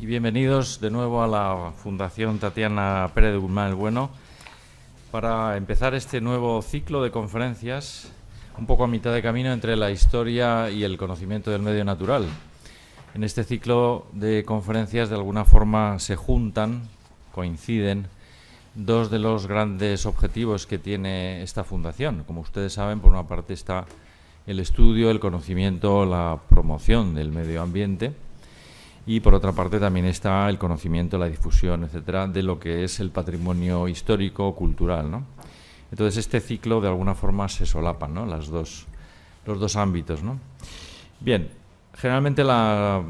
bienvenidos de nuevo a la Fundación Tatiana Pérez de Guzmán el Bueno para empezar este nuevo ciclo de conferencias un poco a mitad de camino entre la historia y el conocimiento del medio natural. En este ciclo de conferencias de alguna forma se juntan, coinciden, dos de los grandes objetivos que tiene esta fundación. Como ustedes saben, por una parte está el estudio, el conocimiento, la promoción del medio ambiente y por otra parte también está el conocimiento, la difusión, etcétera, de lo que es el patrimonio histórico, cultural, ¿no? Entonces este ciclo de alguna forma se solapan, ¿no? Los dos ámbitos, ¿no? Bien, generalmente la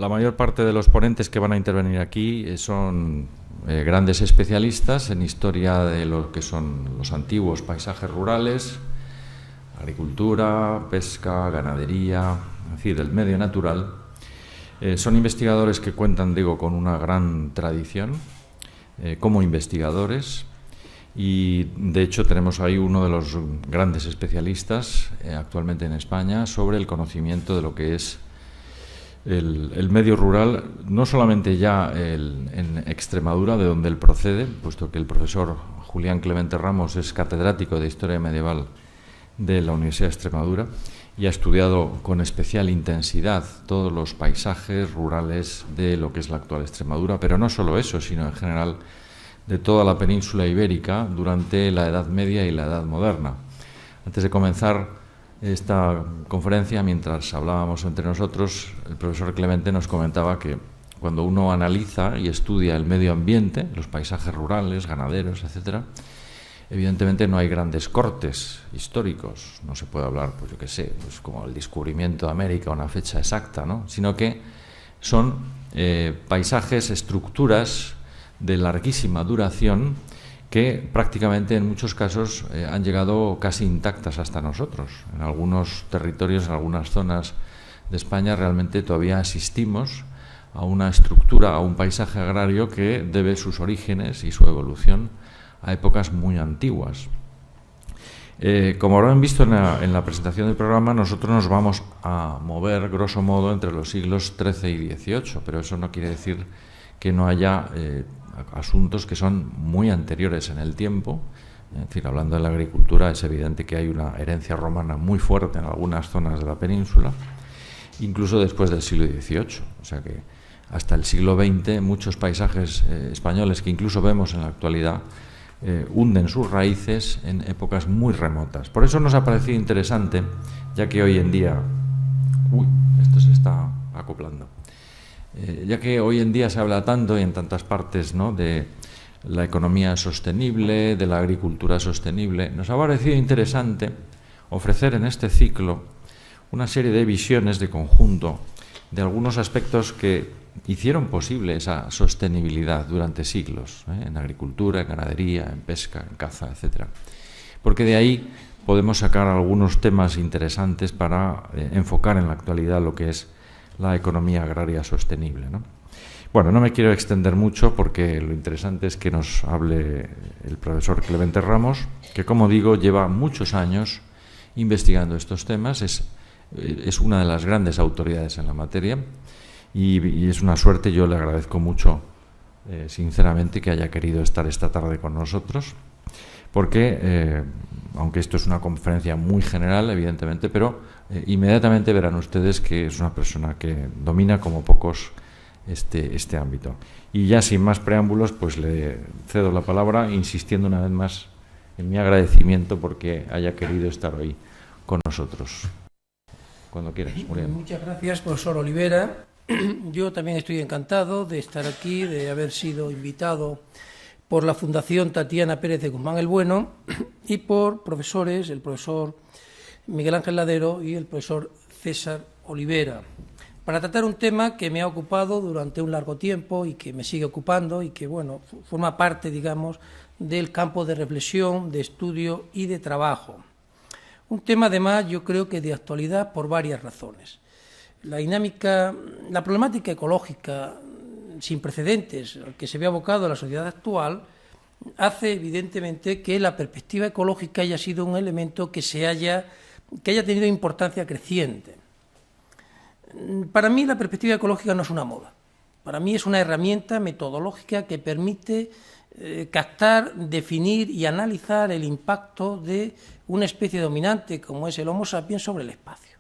mayor parte de los ponentes que van a intervenir aquí son grandes especialistas en historia de lo que son los antiguos paisajes rurales, agricultura, pesca, ganadería, es decir, del medio natural. Son investigadores que cuentan, digo, con una gran tradición como investigadores y, de hecho, tenemos ahí uno de los grandes especialistas actualmente en España sobre el conocimiento de lo que es el medio rural, no solamente ya en Extremadura, de donde él procede, puesto que el profesor Julián Clemente Ramos es catedrático de Historia Medieval de la Universidad de Extremadura y ha estudiado con especial intensidad todos los paisajes rurales de lo que es la actual Extremadura, pero no solo eso, sino en general de toda la península ibérica durante la Edad Media y la Edad Moderna. Antes de comenzar esta conferencia, mientras hablábamos entre nosotros, el profesor Clemente nos comentaba que cuando uno analiza y estudia el medio ambiente, los paisajes rurales, ganaderos, etcétera, evidentemente no hay grandes cortes históricos, no se puede hablar, pues yo qué sé, pues como el descubrimiento de América, una fecha exacta, ¿no? Sino que son paisajes, estructuras de larguísima duración que prácticamente en muchos casos han llegado casi intactas hasta nosotros. En algunos territorios, en algunas zonas de España realmente todavía asistimos a una estructura, a un paisaje agrario que debe sus orígenes y su evolución a épocas muy antiguas. Como habrán visto en la presentación del programa, nosotros nos vamos a mover, grosso modo, entre los siglos XIII y XVIII, pero eso no quiere decir que no haya asuntos que son muy anteriores en el tiempo. Es decir, hablando de la agricultura, es evidente que hay una herencia romana muy fuerte en algunas zonas de la península, incluso después del siglo XVIII. O sea que hasta el siglo XX muchos paisajes españoles que incluso vemos en la actualidad hunden sus raíces en épocas muy remotas. Por eso nos ha parecido interesante, ya que hoy en día... Uy, esto se está acoplando. Ya que hoy en día se habla tanto y en tantas partes, ¿no?, de la economía sostenible, de la agricultura sostenible, nos ha parecido interesante ofrecer en este ciclo una serie de visiones de conjunto de algunos aspectos que hicieron posible esa sostenibilidad durante siglos, en agricultura, en ganadería, en pesca, en caza, etcétera. Porque de ahí podemos sacar algunos temas interesantes para enfocar en la actualidad lo que es la economía agraria sostenible, ¿no? Bueno, no me quiero extender mucho porque lo interesante es que nos hable el profesor Clemente Ramos, que, como digo, lleva muchos años investigando estos temas, es una de las grandes autoridades en la materia y es una suerte. Yo le agradezco mucho, sinceramente, que haya querido estar esta tarde con nosotros, porque, aunque esto es una conferencia muy general, evidentemente, pero inmediatamente verán ustedes que es una persona que domina como pocos este ámbito. Y ya sin más preámbulos, pues le cedo la palabra, insistiendo una vez más en mi agradecimiento porque haya querido estar hoy con nosotros. Cuando quieras, Julián. Muchas gracias, profesor Olivera. Yo también estoy encantado de estar aquí, de haber sido invitado por la Fundación Tatiana Pérez de Guzmán el Bueno y por profesores, el profesor Miguel Ángel Ladero y el profesor César Olivera, para tratar un tema que me ha ocupado durante un largo tiempo y que me sigue ocupando y que, bueno, forma parte, digamos, del campo de reflexión, de estudio y de trabajo. Un tema, además, yo creo que de actualidad por varias razones. La problemática ecológica sin precedentes al que se ve abocado la sociedad actual hace evidentemente que la perspectiva ecológica haya sido un elemento que haya tenido importancia creciente. Para mí la perspectiva ecológica no es una moda. Para mí es una herramienta metodológica que permite captar, definir y analizar el impacto de una especie dominante como es el Homo sapiens sobre el espacio.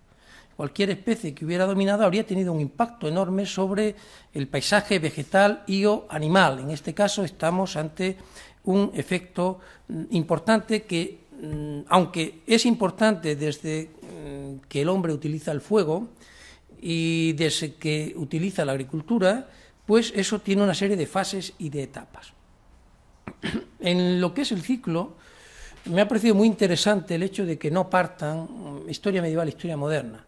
Cualquier especie que hubiera dominado habría tenido un impacto enorme sobre el paisaje vegetal y o animal. En este caso estamos ante un efecto importante que, aunque es importante desde que el hombre utiliza el fuego y desde que utiliza la agricultura, pues eso tiene una serie de fases y de etapas. En lo que es el ciclo, me ha parecido muy interesante el hecho de que no partan historia medieval e historia moderna.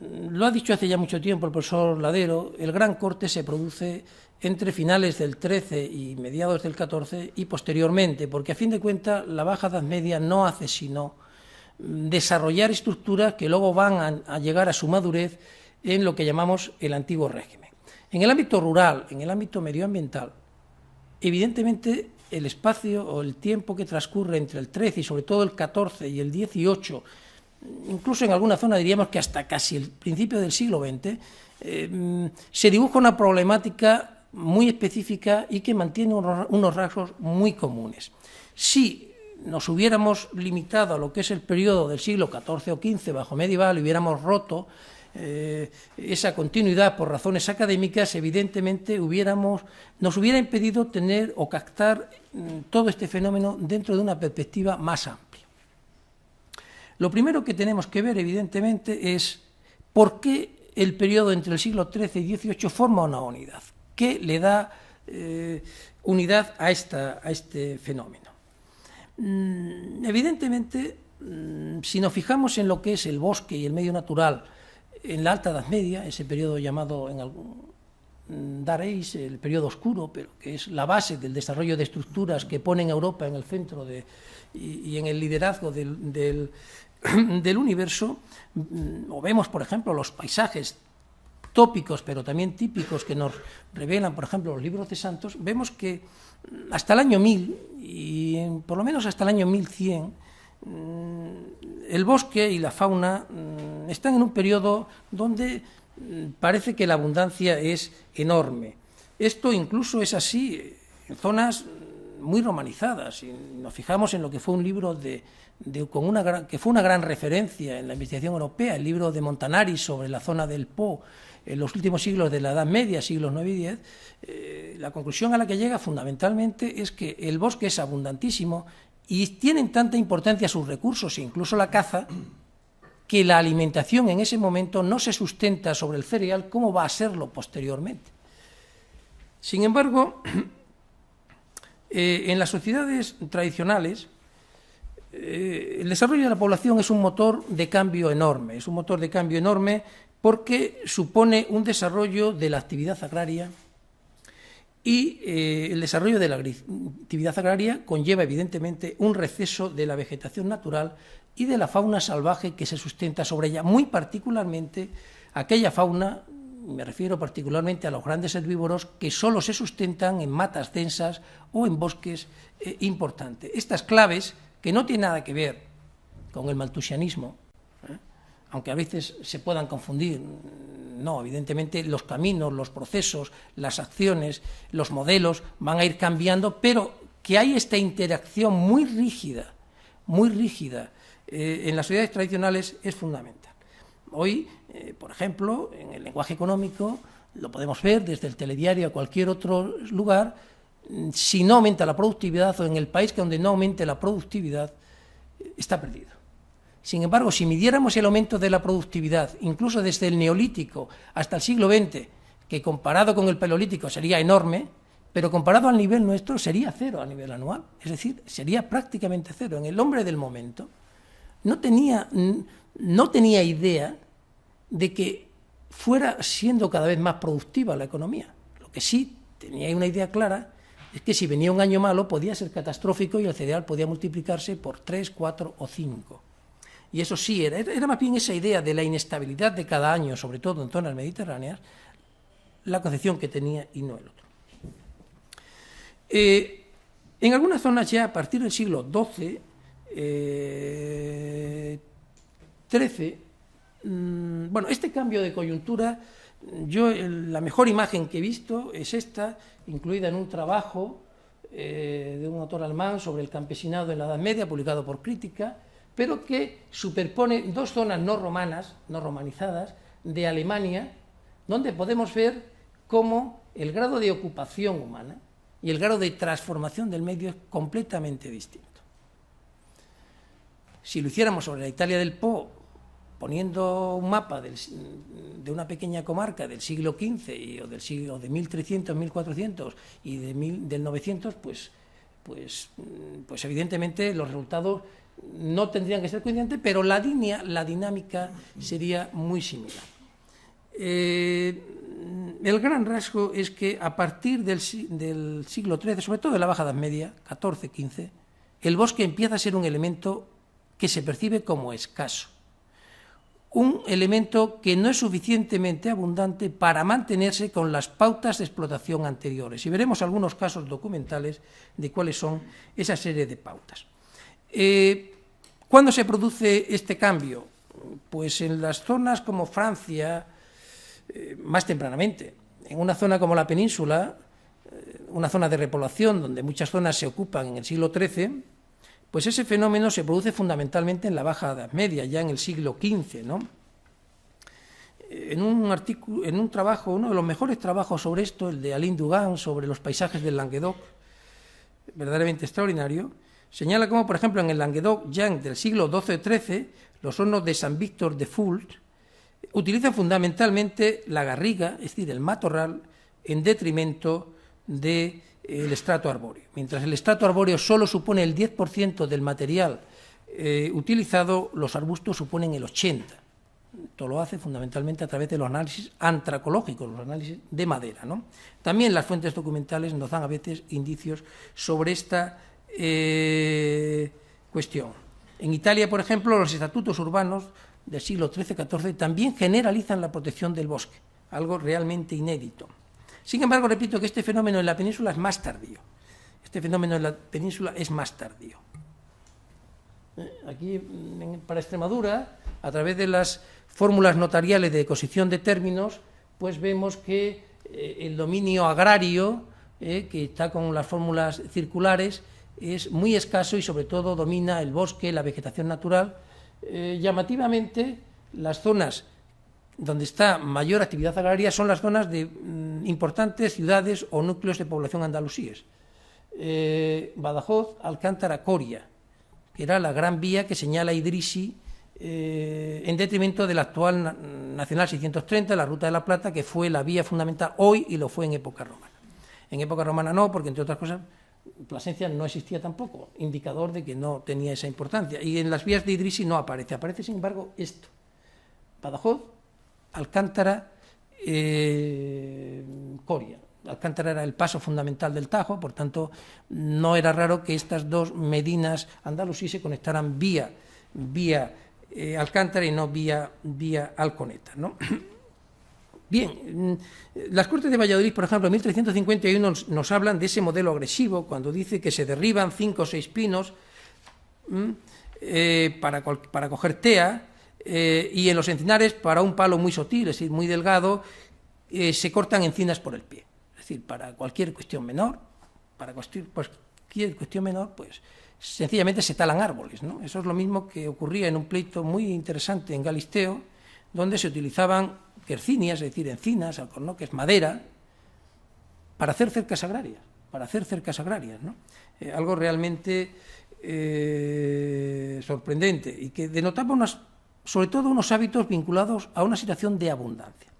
Lo ha dicho hace ya mucho tiempo el profesor Ladero, el gran corte se produce entre finales del XIII y mediados del XIV y posteriormente, porque a fin de cuentas la Baja Edad Media no hace sino desarrollar estructuras que luego van a llegar a su madurez en lo que llamamos el Antiguo Régimen. En el ámbito rural, en el ámbito medioambiental, evidentemente el espacio o el tiempo que transcurre entre el XIII y sobre todo el XIV y el XVIII, incluso en alguna zona diríamos que hasta casi el principio del siglo XX, se dibuja una problemática muy específica y que mantiene unos rasgos muy comunes. Si nos hubiéramos limitado a lo que es el periodo del siglo XIV o XV bajo medieval y hubiéramos roto esa continuidad por razones académicas, evidentemente nos hubiera impedido tener o captar todo este fenómeno dentro de una perspectiva más amplia. Lo primero que tenemos que ver, evidentemente, es por qué el periodo entre el siglo XIII y XVIII forma una unidad. ¿Qué le da unidad a este fenómeno? Evidentemente, si nos fijamos en lo que es el bosque y el medio natural en la Alta Edad Media, ese periodo llamado Dark Age, el periodo oscuro, pero que es la base del desarrollo de estructuras que ponen a Europa en el centro y en el liderazgo del universo, o vemos, por ejemplo, los paisajes tópicos, pero también típicos que nos revelan, por ejemplo, los libros de santos, vemos que hasta el año 1000, y por lo menos hasta el año 1100, el bosque y la fauna están en un periodo donde parece que la abundancia es enorme. Esto incluso es así en zonas muy romanizadas. Si nos fijamos en lo que fue un libro que fue una gran referencia en la investigación europea, el libro de Montanari sobre la zona del Po en los últimos siglos de la Edad Media, siglos IX y X, la conclusión a la que llega fundamentalmente es que el bosque es abundantísimo y tienen tanta importancia sus recursos, incluso la caza, que la alimentación en ese momento no se sustenta sobre el cereal como va a serlo posteriormente. Sin embargo, en las sociedades tradicionales, el desarrollo de la población es un motor de cambio enorme, porque supone un desarrollo de la actividad agraria y el desarrollo de la actividad agraria conlleva evidentemente un receso de la vegetación natural y de la fauna salvaje que se sustenta sobre ella, muy particularmente aquella fauna, me refiero particularmente a los grandes herbívoros que solo se sustentan en matas densas o en bosques importantes. Estas claves, que no tienen nada que ver con el malthusianismo, aunque a veces se puedan confundir, no, evidentemente los caminos, los procesos, las acciones, los modelos van a ir cambiando, pero que hay esta interacción muy rígida en las sociedades tradicionales es fundamental. Hoy, por ejemplo, en el lenguaje económico, lo podemos ver desde el telediario a cualquier otro lugar, si no aumenta la productividad o en el país donde no aumente la productividad, está perdido. Sin embargo, si midiéramos el aumento de la productividad, incluso desde el Neolítico hasta el siglo XX, que comparado con el Paleolítico sería enorme, pero comparado al nivel nuestro sería cero a nivel anual, es decir, sería prácticamente cero. En el hombre del momento no tenía idea de que fuera siendo cada vez más productiva la economía. Lo que sí tenía una idea clara es que si venía un año malo podía ser catastrófico y el cereal podía multiplicarse por 3, 4 o 5. Y eso sí, era más bien esa idea de la inestabilidad de cada año, sobre todo en zonas mediterráneas, la concepción que tenía y no el otro. En algunas zonas ya a partir del siglo XII, XIII, bueno, este cambio de coyuntura Yo la mejor imagen que he visto es esta, incluida en un trabajo de un autor alemán sobre el campesinado en la Edad Media, publicado por Crítica, pero que superpone dos zonas no romanas, no romanizadas, de Alemania, donde podemos ver cómo el grado de ocupación humana y el grado de transformación del medio es completamente distinto. Si lo hiciéramos sobre la Italia del Po, poniendo un mapa de una pequeña comarca del siglo XV o del siglo de 1300, 1400 y del 900, pues evidentemente los resultados no tendrían que ser coincidentes, pero la dinámica sería muy similar. El gran rasgo es que a partir del siglo XIII, sobre todo en la Baja Edad Media, XIV, XV, el bosque empieza a ser un elemento que se percibe como escaso. Un elemento que no es suficientemente abundante para mantenerse con las pautas de explotación anteriores. Y veremos algunos casos documentales de cuáles son esa serie de pautas. ¿Cuándo se produce este cambio? Pues en las zonas como Francia, más tempranamente. En una zona como la península, una zona de repoblación donde muchas zonas se ocupan en el siglo XIII, pues ese fenómeno se produce fundamentalmente en la Baja Edad Media, ya en el siglo XV, ¿no? En un trabajo, uno de los mejores trabajos sobre esto, el de Alain Dugan, sobre los paisajes del Languedoc, verdaderamente extraordinario, señala cómo, por ejemplo, en el Languedoc ya del siglo XII-XIII, los hornos de San Víctor de Fult utilizan fundamentalmente la garriga, es decir, el matorral, en detrimento del estrato arbóreo. Mientras el estrato arbóreo solo supone el 10% del material utilizado, los arbustos suponen el 80%. Esto lo hace fundamentalmente a través de los análisis antracológicos, los análisis de madera, ¿no? También las fuentes documentales nos dan a veces indicios sobre esta cuestión. En Italia, por ejemplo, los estatutos urbanos del siglo XIII-XIV también generalizan la protección del bosque, algo realmente inédito. Sin embargo, repito que este fenómeno en la península es más tardío. Aquí, para Extremadura, a través de las fórmulas notariales de ecosición de términos, pues vemos que el dominio agrario, que está con las fórmulas circulares, es muy escaso y sobre todo domina el bosque, la vegetación natural. Llamativamente, las zonas donde está mayor actividad agraria son las zonas de importantes ciudades o núcleos de población andalusíes. Badajoz, Alcántara, Coria, que era la gran vía que señala Idrisi, en detrimento de la actual Nacional 630, la Ruta de la Plata, que fue la vía fundamental hoy y lo fue en época romana. En época romana no, porque entre otras cosas Plasencia no existía tampoco, indicador de que no tenía esa importancia. Y en las vías de Idrisi no aparece, sin embargo esto: Badajoz, Alcántara, Coria. Alcántara era el paso fundamental del Tajo, por tanto no era raro que estas dos medinas andalusí se conectaran vía Alcántara y no vía Alconeta, ¿no? Bien, las Cortes de Valladolid, por ejemplo, en 1351 nos hablan de ese modelo agresivo, cuando dice que se derriban 5 o 6 pinos para coger tea, y en los encinares, para un palo muy sutil, es decir, muy delgado, se cortan encinas por el pie. Es decir, para cualquier cuestión menor, pues sencillamente se talan árboles, ¿no? Eso es lo mismo que ocurría en un pleito muy interesante en Galisteo, donde se utilizaban quercinias, es decir, encinas, alcornoques, madera, para hacer cercas agrarias, ¿no? Algo realmente sorprendente y que denotaba sobre todo unos hábitos vinculados a una situación de abundancia,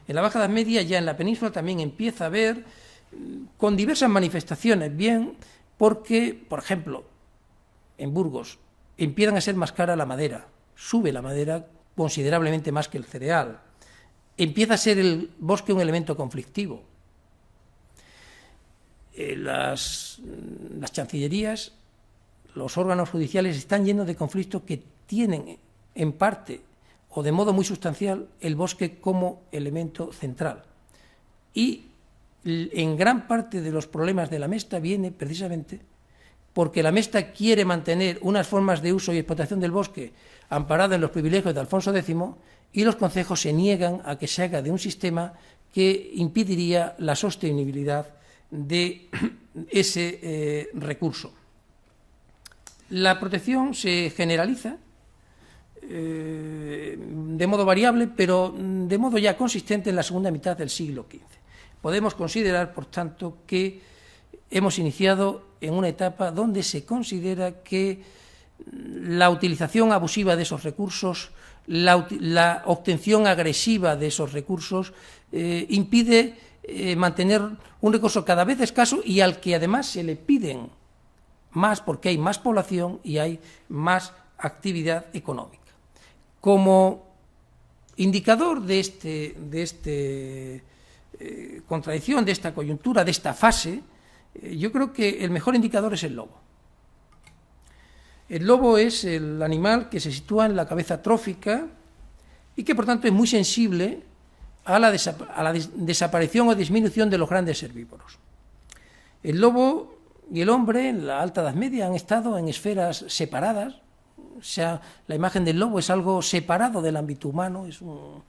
En la Baja Edad Media, ya en la península, también empieza a haber, con diversas manifestaciones, bien porque, por ejemplo, en Burgos empiezan a ser más cara la madera, sube la madera considerablemente más que el cereal, empieza a ser el bosque un elemento conflictivo. Las chancillerías, los órganos judiciales están llenos de conflictos que tienen en parte o de modo muy sustancial el bosque como elemento central. Y en gran parte de los problemas de la Mesta viene precisamente porque la Mesta quiere mantener unas formas de uso y explotación del bosque amparada en los privilegios de Alfonso X y los concejos se niegan a que se haga de un sistema que impediría la sostenibilidad de ese recurso. La protección se generaliza de modo variable, pero de modo ya consistente en la segunda mitad del siglo XV. Podemos considerar, por tanto, que hemos iniciado en una etapa donde se considera que la utilización abusiva de esos recursos, la obtención agresiva de esos recursos, impide mantener un recurso cada vez escaso y al que además se le piden más porque hay más población y hay más actividad económica. Como indicador de esta contradicción, de esta coyuntura, de esta fase, yo creo que el mejor indicador es el lobo. El lobo es el animal que se sitúa en la cabeza trófica y que por tanto es muy sensible a la desaparición o disminución de los grandes herbívoros. El lobo y el hombre en la Alta Edad Media han estado en esferas separadas. O sea, la imagen del lobo es algo separado del ámbito humano, es un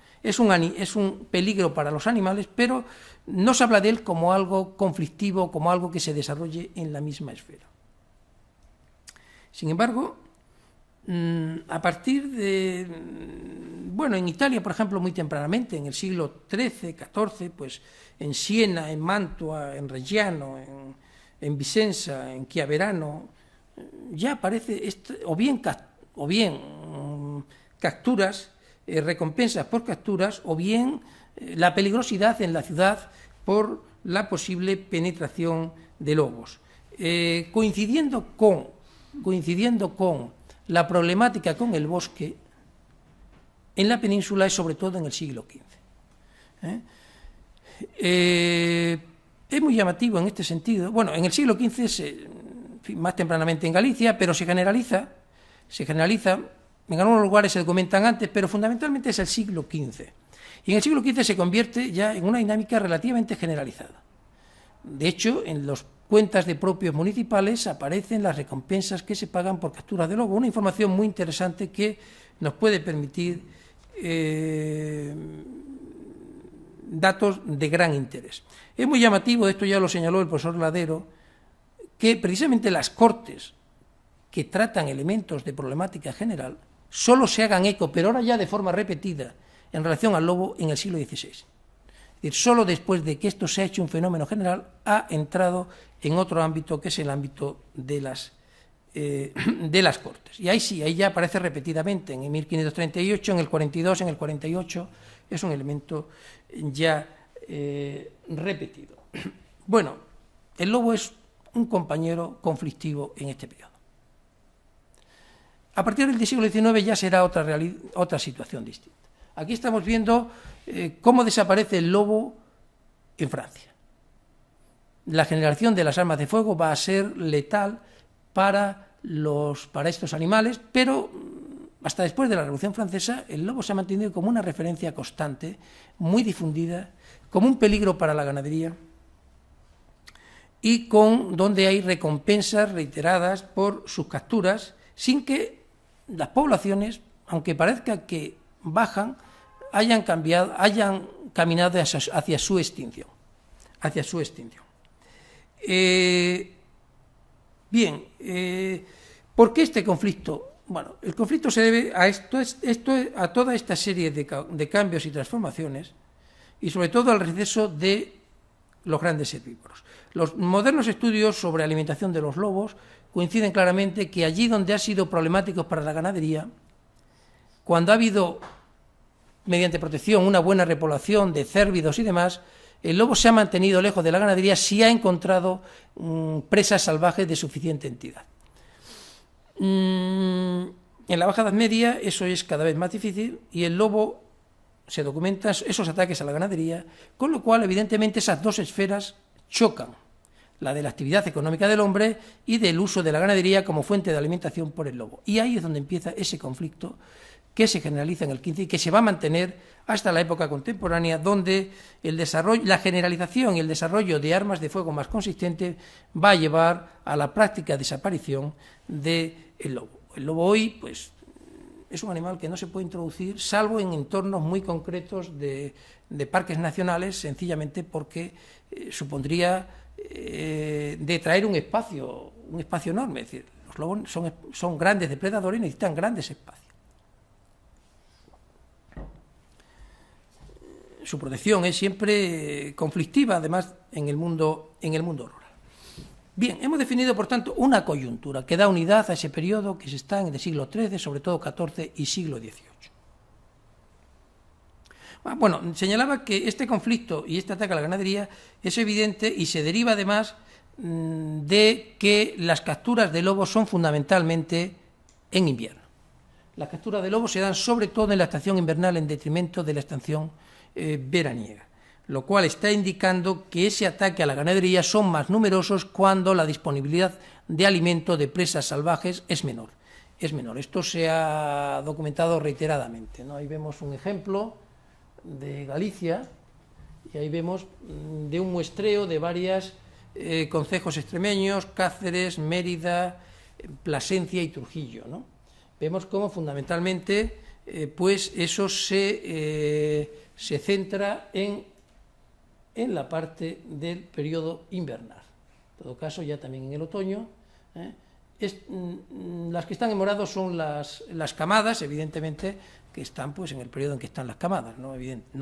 peligro para los animales, pero no se habla de él como algo conflictivo, como algo que se desarrolle en la misma esfera. Sin embargo, a partir de, en Italia, por ejemplo, muy tempranamente, en el siglo XIII, XIV, pues en Siena, en Mantua, en Reggiano, en Vicenza, en Chiaverano, ya aparece o bien capturas, recompensas por capturas, o bien la peligrosidad en la ciudad por la posible penetración de lobos. Coincidiendo con la problemática con el bosque en la península es sobre todo en el siglo XV. Es muy llamativo en este sentido. Bueno, en el siglo XV, más tempranamente en Galicia, pero se generaliza, en algunos lugares se documentan antes, pero fundamentalmente es el siglo XV. Y en el siglo XV se convierte ya en una dinámica relativamente generalizada. De hecho, en las cuentas de propios municipales aparecen las recompensas que se pagan por capturas de lobo, una información muy interesante que nos puede permitir datos de gran interés. Es muy llamativo, esto ya lo señaló el profesor Ladero, que precisamente las cortes que tratan elementos de problemática general solo se hagan eco, pero ahora ya de forma repetida, en relación al lobo en el siglo XVI. Es decir, solo después de que esto se ha hecho un fenómeno general, ha entrado en otro ámbito, que es el ámbito de las cortes. Y ahí sí, ahí ya aparece repetidamente, en el 1538, en el 42, en el 48, es un elemento ya repetido. Bueno, el lobo es un compañero conflictivo en este periodo. A partir del siglo XIX ya será otra situación distinta. Aquí estamos viendo cómo desaparece el lobo en Francia. La generación de las armas de fuego va a ser letal para estos animales, pero hasta después de la Revolución Francesa el lobo se ha mantenido como una referencia constante, muy difundida, como un peligro para la ganadería y donde hay recompensas reiteradas por sus capturas, sin que las poblaciones, aunque parezca que bajan, hayan caminado hacia su extinción. ¿Por qué este conflicto? Bueno, el conflicto se debe a toda esta serie de cambios y transformaciones y sobre todo al receso de los grandes herbívoros. Los modernos estudios sobre alimentación de los lobos coinciden claramente que allí donde ha sido problemático para la ganadería, cuando ha habido, mediante protección, una buena repoblación de cérvidos y demás, el lobo se ha mantenido lejos de la ganadería si ha encontrado presas salvajes de suficiente entidad. En la Baja Edad Media eso es cada vez más difícil y el lobo se documentan esos ataques a la ganadería, con lo cual evidentemente esas dos esferas chocan, la de la actividad económica del hombre y del uso de la ganadería como fuente de alimentación por el lobo. Y ahí es donde empieza ese conflicto que se generaliza en el XV y que se va a mantener hasta la época contemporánea, donde la generalización y el desarrollo de armas de fuego más consistentes va a llevar a la práctica desaparición del lobo. El lobo hoy, pues, es un animal que no se puede introducir, salvo en entornos muy concretos de parques nacionales, sencillamente porque supondría detraer un espacio enorme. Es decir, los lobos son grandes depredadores y necesitan grandes espacios. Su protección es siempre conflictiva, además, en el mundo rural. Bien, hemos definido, por tanto, una coyuntura que da unidad a ese periodo que se está en el siglo XIII, sobre todo XIV y siglo XVIII. Bueno, señalaba que este conflicto y este ataque a la ganadería es evidente y se deriva, además, de que las capturas de lobos son fundamentalmente en invierno. Las capturas de lobos se dan sobre todo en la estación invernal en detrimento de la estación veraniega, lo cual está indicando que ese ataque a la ganadería son más numerosos cuando la disponibilidad de alimento de presas salvajes es menor. Esto se ha documentado reiteradamente, ¿no? Ahí vemos un ejemplo de Galicia y ahí vemos de un muestreo de varios concejos extremeños, Cáceres, Mérida, Plasencia y Trujillo, ¿no? Vemos cómo fundamentalmente pues eso se centra en la parte del periodo invernal. En todo caso, ya también en el otoño. Las que están en morado son las camadas, evidentemente, que están pues en el periodo en que están las camadas, no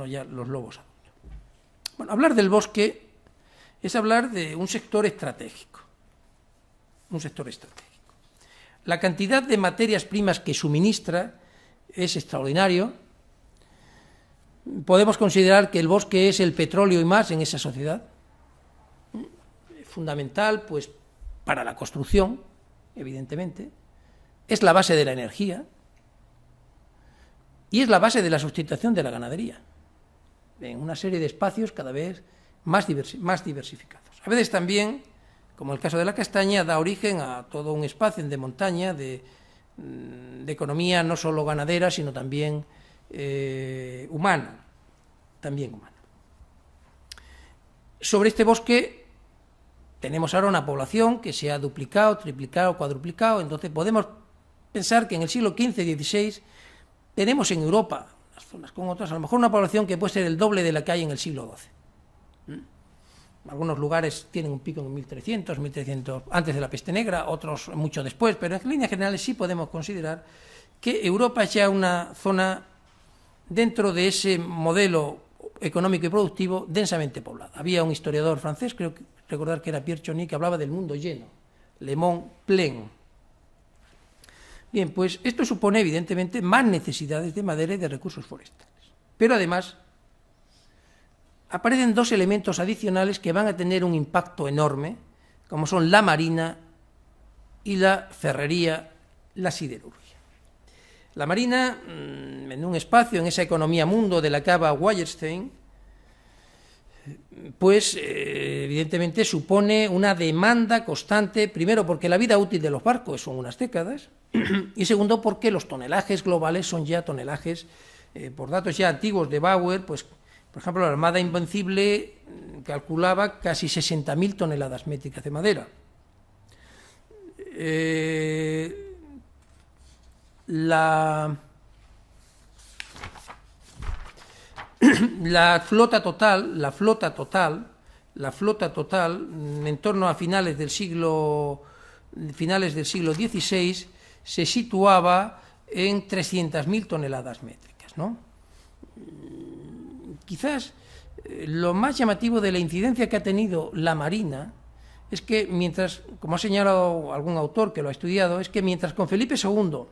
ya los lobos adultos. Bueno, hablar del bosque es hablar de un sector estratégico. La cantidad de materias primas que suministra es extraordinario. Podemos considerar que el bosque es el petróleo y más en esa sociedad, fundamental pues para la construcción, evidentemente, es la base de la energía y es la base de la sustentación de la ganadería, en una serie de espacios cada vez más diversificados. A veces también, como el caso de la castaña, da origen a todo un espacio de montaña, de economía no solo ganadera, sino también humana. Sobre este bosque tenemos ahora una población que se ha duplicado, triplicado, cuadruplicado, entonces podemos pensar que en el siglo XV y XVI tenemos en Europa, unas zonas con otras, a lo mejor una población que puede ser el doble de la que hay en el siglo XII. Algunos lugares tienen un pico en 1300, antes de la peste negra, otros mucho después, pero en líneas generales sí podemos considerar que Europa es ya una zona dentro de ese modelo económico y productivo densamente poblada. Había un historiador francés, creo que recordar que era Pierre Chony, que hablaba del mundo lleno, le monde plein. Bien, pues esto supone evidentemente más necesidades de madera y de recursos forestales. Pero además aparecen dos elementos adicionales que van a tener un impacto enorme, como son la marina y la ferrería, la siderurgia. La marina, en un espacio, en esa economía mundo de la que habla Wallerstein, pues evidentemente supone una demanda constante, primero porque la vida útil de los barcos son unas décadas, y segundo porque los tonelajes globales son ya tonelajes, por datos ya antiguos de Bauer, pues por ejemplo la Armada Invencible calculaba casi 60.000 toneladas métricas de madera. La flota total en torno a finales del siglo XVI se situaba en 300.000 toneladas métricas, ¿no? Quizás lo más llamativo de la incidencia que ha tenido la marina es que mientras, como ha señalado algún autor que lo ha estudiado, es que mientras con Felipe II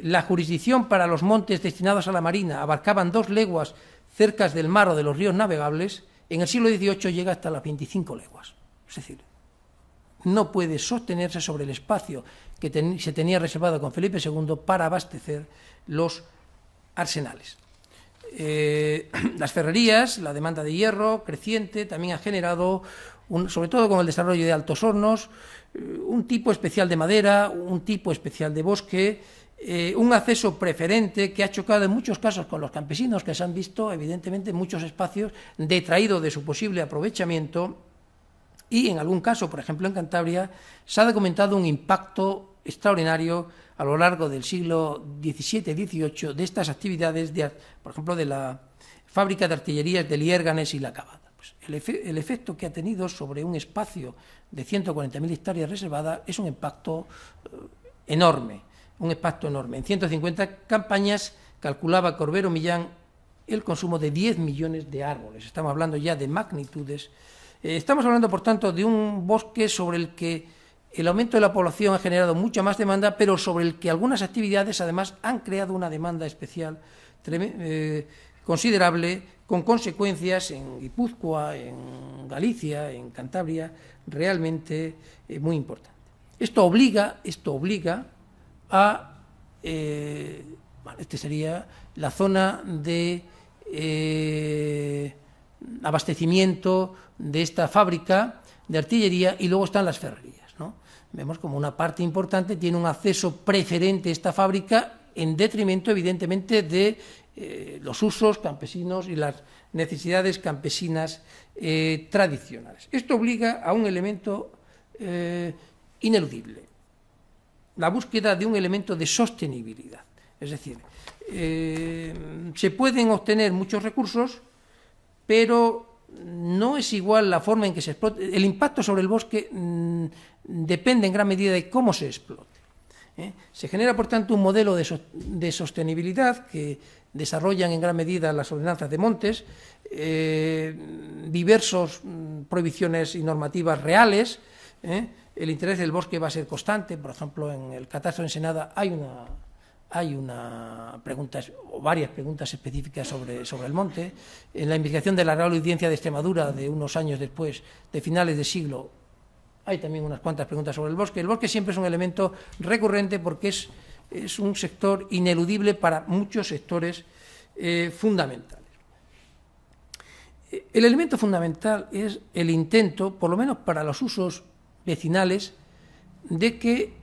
la jurisdicción para los montes destinados a la marina abarcaban 2 leguas cerca del mar o de los ríos navegables, en el siglo XVIII llega hasta las 25 leguas. Es decir, no puede sostenerse sobre el espacio que se tenía reservado con Felipe II para abastecer los arsenales. Las ferrerías, la demanda de hierro creciente también ha generado, sobre todo con el desarrollo de altos hornos, un tipo especial de madera, un tipo especial de bosque, un acceso preferente que ha chocado en muchos casos con los campesinos, que se han visto evidentemente en muchos espacios detraídos de su posible aprovechamiento, y en algún caso, por ejemplo en Cantabria, se ha documentado un impacto extraordinario a lo largo del siglo XVII-XVIII de estas actividades, por ejemplo, de la fábrica de artillerías de Liérganes y La Cavada. Pues el efecto que ha tenido sobre un espacio de 140.000 hectáreas reservadas es un impacto enorme, En 150 campañas calculaba Corbero Millán el consumo de 10 millones de árboles. Estamos hablando ya de magnitudes. Estamos hablando, por tanto, de un bosque sobre el que el aumento de la población ha generado mucha más demanda, pero sobre el que algunas actividades, además, han creado una demanda especial considerable, con consecuencias en Guipúzcoa, en Galicia, en Cantabria, realmente muy importantes. Esto obliga a... esta sería la zona de abastecimiento de esta fábrica de artillería, y luego están las ferrerías, ¿no? Vemos como una parte importante tiene un acceso preferente a esta fábrica en detrimento, evidentemente, de los usos campesinos y las necesidades campesinas tradicionales. Esto obliga a un elemento ineludible, la búsqueda de un elemento de sostenibilidad. Es decir, se pueden obtener muchos recursos, pero no es igual la forma en que se explote. El impacto sobre el bosque depende en gran medida de cómo se explote. Se genera, por tanto, un modelo de sostenibilidad que desarrollan en gran medida las ordenanzas de montes, diversas prohibiciones y normativas reales. El interés del bosque va a ser constante. Por ejemplo, en el catastro de Ensenada hay una pregunta, o varias preguntas específicas sobre el monte. En la investigación de la Real Audiencia de Extremadura, de unos años después, de finales de siglo, hay también unas cuantas preguntas sobre el bosque. El bosque siempre es un elemento recurrente porque es un sector ineludible para muchos sectores fundamentales. El elemento fundamental es el intento, por lo menos para los usos vecinales, de que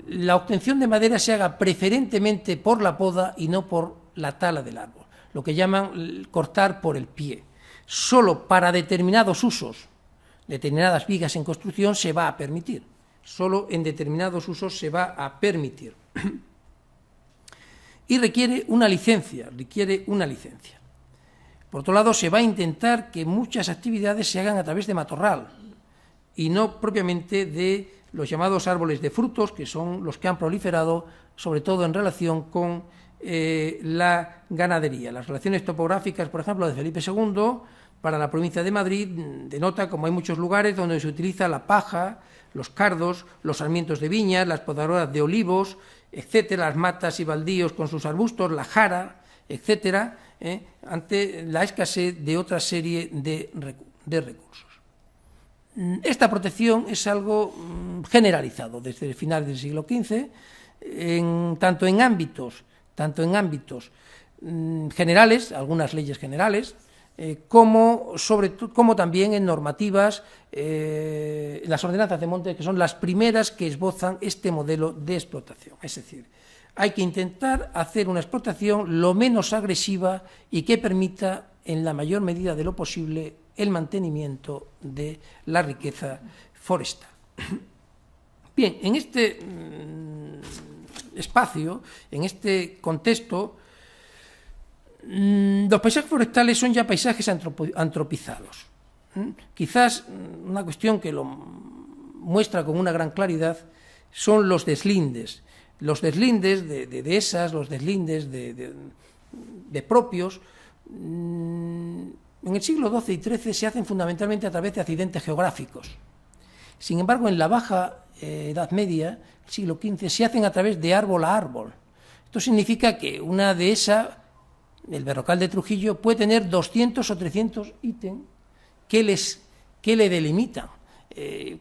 la obtención de madera se haga preferentemente por la poda y no por la tala del árbol, lo que llaman cortar por el pie. Solo para determinados usos, determinadas vigas en construcción, se va a permitir. Solo en determinados usos se va a permitir. Y requiere una licencia. Por otro lado, se va a intentar que muchas actividades se hagan a través de matorral y no propiamente de los llamados árboles de frutos, que son los que han proliferado, sobre todo en relación con la ganadería. Las relaciones topográficas, por ejemplo, de Felipe II, para la provincia de Madrid, denota como hay muchos lugares donde se utiliza la paja, los cardos, los sarmientos de viñas, las podadoras de olivos, etcétera, las matas y baldíos con sus arbustos, la jara, etcétera, ante la escasez de otra serie de recursos. Esta protección es algo generalizado desde el final del siglo XV, tanto en ámbitos generales, algunas leyes generales, como también en normativas, las ordenanzas de monte, que son las primeras que esbozan este modelo de explotación. Es decir, hay que intentar hacer una explotación lo menos agresiva y que permita, en la mayor medida de lo posible, el mantenimiento de la riqueza forestal. Bien, en este espacio, en este contexto, los paisajes forestales son ya paisajes antropizados. Quizás una cuestión que lo muestra con una gran claridad son los deslindes. Los deslindes de dehesas, los deslindes de propios, en el siglo XII y XIII se hacen fundamentalmente a través de accidentes geográficos. Sin embargo, en la Baja Edad Media, el siglo XV, se hacen a través de árbol a árbol. Esto significa que una dehesa, el Berrocal de Trujillo, puede tener 200 o 300 ítems que le delimitan,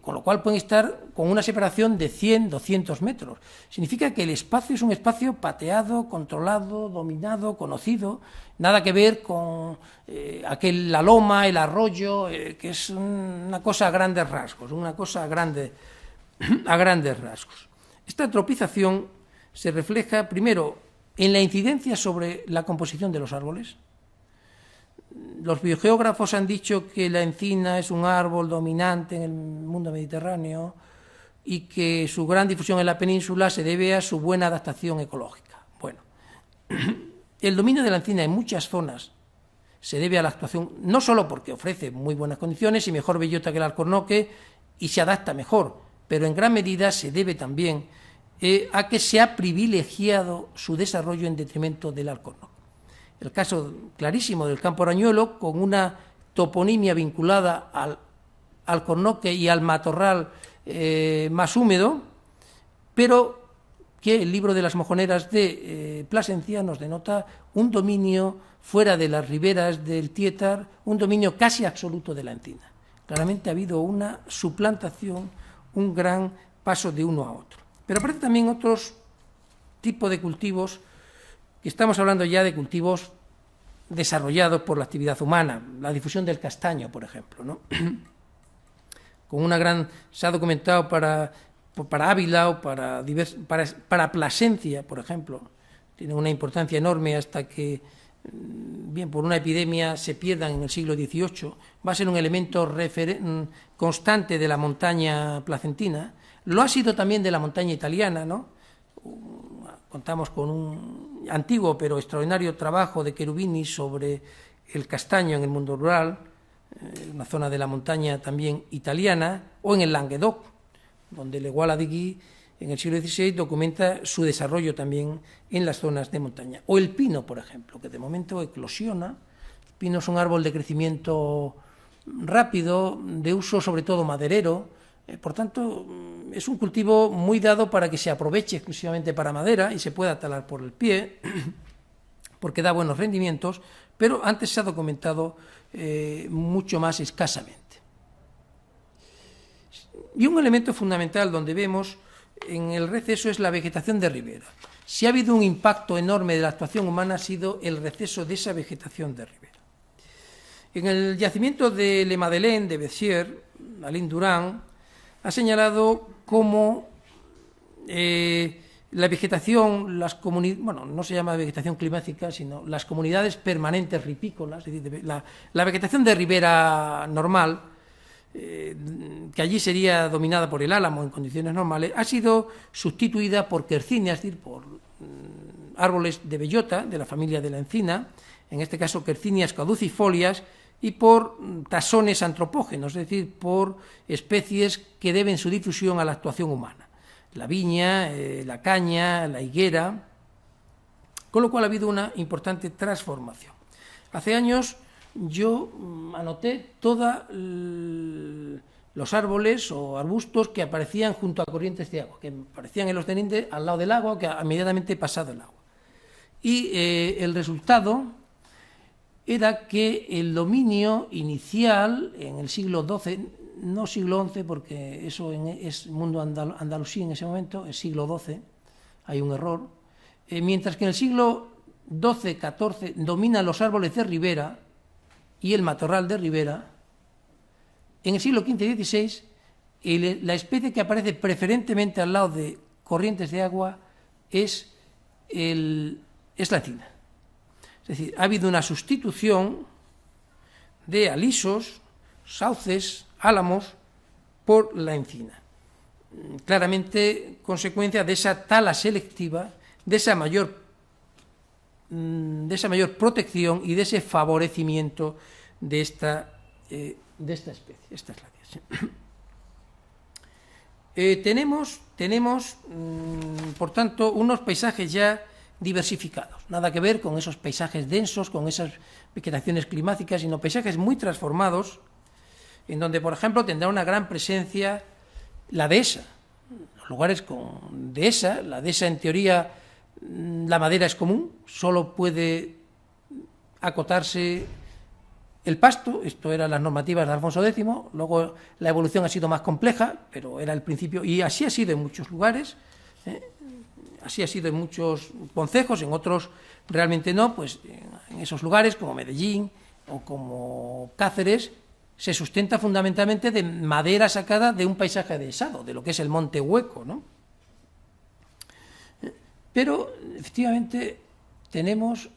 con lo cual pueden estar con una separación de 100, 200 metros. Significa que el espacio es un espacio pateado, controlado, dominado, conocido, nada que ver con la loma, el arroyo, que es una cosa a grandes rasgos, a grandes rasgos. Esta antropización se refleja, primero, en la incidencia sobre la composición de los árboles. Los biogeógrafos han dicho que la encina es un árbol dominante en el mundo mediterráneo, y que su gran difusión en la península se debe a su buena adaptación ecológica. Bueno, el dominio de la encina en muchas zonas se debe a la actuación, no solo porque ofrece muy buenas condiciones y mejor bellota que el alcornoque y se adapta mejor, pero en gran medida se debe también a que se ha privilegiado su desarrollo en detrimento del alcornoque. El caso clarísimo del campo arañuelo, con una toponimia vinculada al alcornoque y al matorral más húmedo, pero que el libro de las mojoneras de Plasencia nos denota un dominio fuera de las riberas del Tietar, un dominio casi absoluto de la encina. Claramente ha habido una suplantación, un gran paso de uno a otro. Pero aparecen también otros tipos de cultivos, que estamos hablando ya de cultivos desarrollados por la actividad humana, la difusión del castaño, por ejemplo, ¿no? Con una gran, se ha documentado para Ávila o para Plasencia, por ejemplo, tiene una importancia enorme hasta que, bien, por una epidemia se pierdan en el siglo XVIII, va a ser un elemento constante de la montaña placentina, lo ha sido también de la montaña italiana, ¿no? Contamos con un antiguo pero extraordinario trabajo de Cherubini sobre el castaño en el mundo rural, una zona de la montaña también italiana, o en el Languedoc, donde Le Gualadiguí en el siglo XVI documenta su desarrollo también en las zonas de montaña. O el pino, por ejemplo, que de momento eclosiona. El pino es un árbol de crecimiento rápido, de uso sobre todo maderero, por tanto es un cultivo muy dado para que se aproveche exclusivamente para madera y se pueda talar por el pie, porque da buenos rendimientos, pero antes se ha documentado mucho más escasamente. Y un elemento fundamental donde vemos en el receso es la vegetación de ribera. Si ha habido un impacto enorme de la actuación humana ha sido el receso de esa vegetación de ribera. En el yacimiento de Le Madeleine de Béziers, Alain Durand ha señalado cómo la vegetación, no se llama vegetación climática, sino las comunidades permanentes ripícolas, es decir, la vegetación de ribera normal, que allí sería dominada por el álamo en condiciones normales, ha sido sustituida por quercíneas, es decir, por árboles de bellota, de la familia de la encina, en este caso quercíneas caducifolias, y por taxones antropógenos, es decir, por especies que deben su difusión a la actuación humana. La viña, la caña, la higuera, con lo cual ha habido una importante transformación. Hace años yo anoté todos los árboles o arbustos que aparecían junto a corrientes de agua, que aparecían en los Deninde al lado del agua, que inmediatamente pasado el agua. Y el resultado era que el dominio inicial en el siglo XII, no siglo XI, porque eso es mundo andalusí en ese momento, es siglo XII, hay un error, mientras que en el siglo XII-XIV dominan los árboles de ribera y el matorral de ribera, en el siglo XV y XVI la especie que aparece preferentemente al lado de corrientes de agua es la encina. Es decir, ha habido una sustitución de alisos, sauces, álamos por la encina. Claramente consecuencia de esa tala selectiva, de esa mayor protección y de ese favorecimiento de esta especie. Esta es la tenemos, por tanto, unos paisajes ya diversificados, nada que ver con esos paisajes densos, con esas vegetaciones climáticas, sino paisajes muy transformados, en donde, por ejemplo, tendrá una gran presencia la dehesa. Los lugares con dehesa, la dehesa en teoría, la madera es común, solo puede acotarse el pasto, esto eran las normativas de Alfonso X, luego la evolución ha sido más compleja, pero era el principio, y así ha sido en muchos lugares, así ha sido en muchos concejos, en otros realmente no, pues en esos lugares como Medellín o como Cáceres se sustenta fundamentalmente de madera sacada de un paisaje dehesado, de lo que es el monte hueco, ¿no? Pero efectivamente tenemos,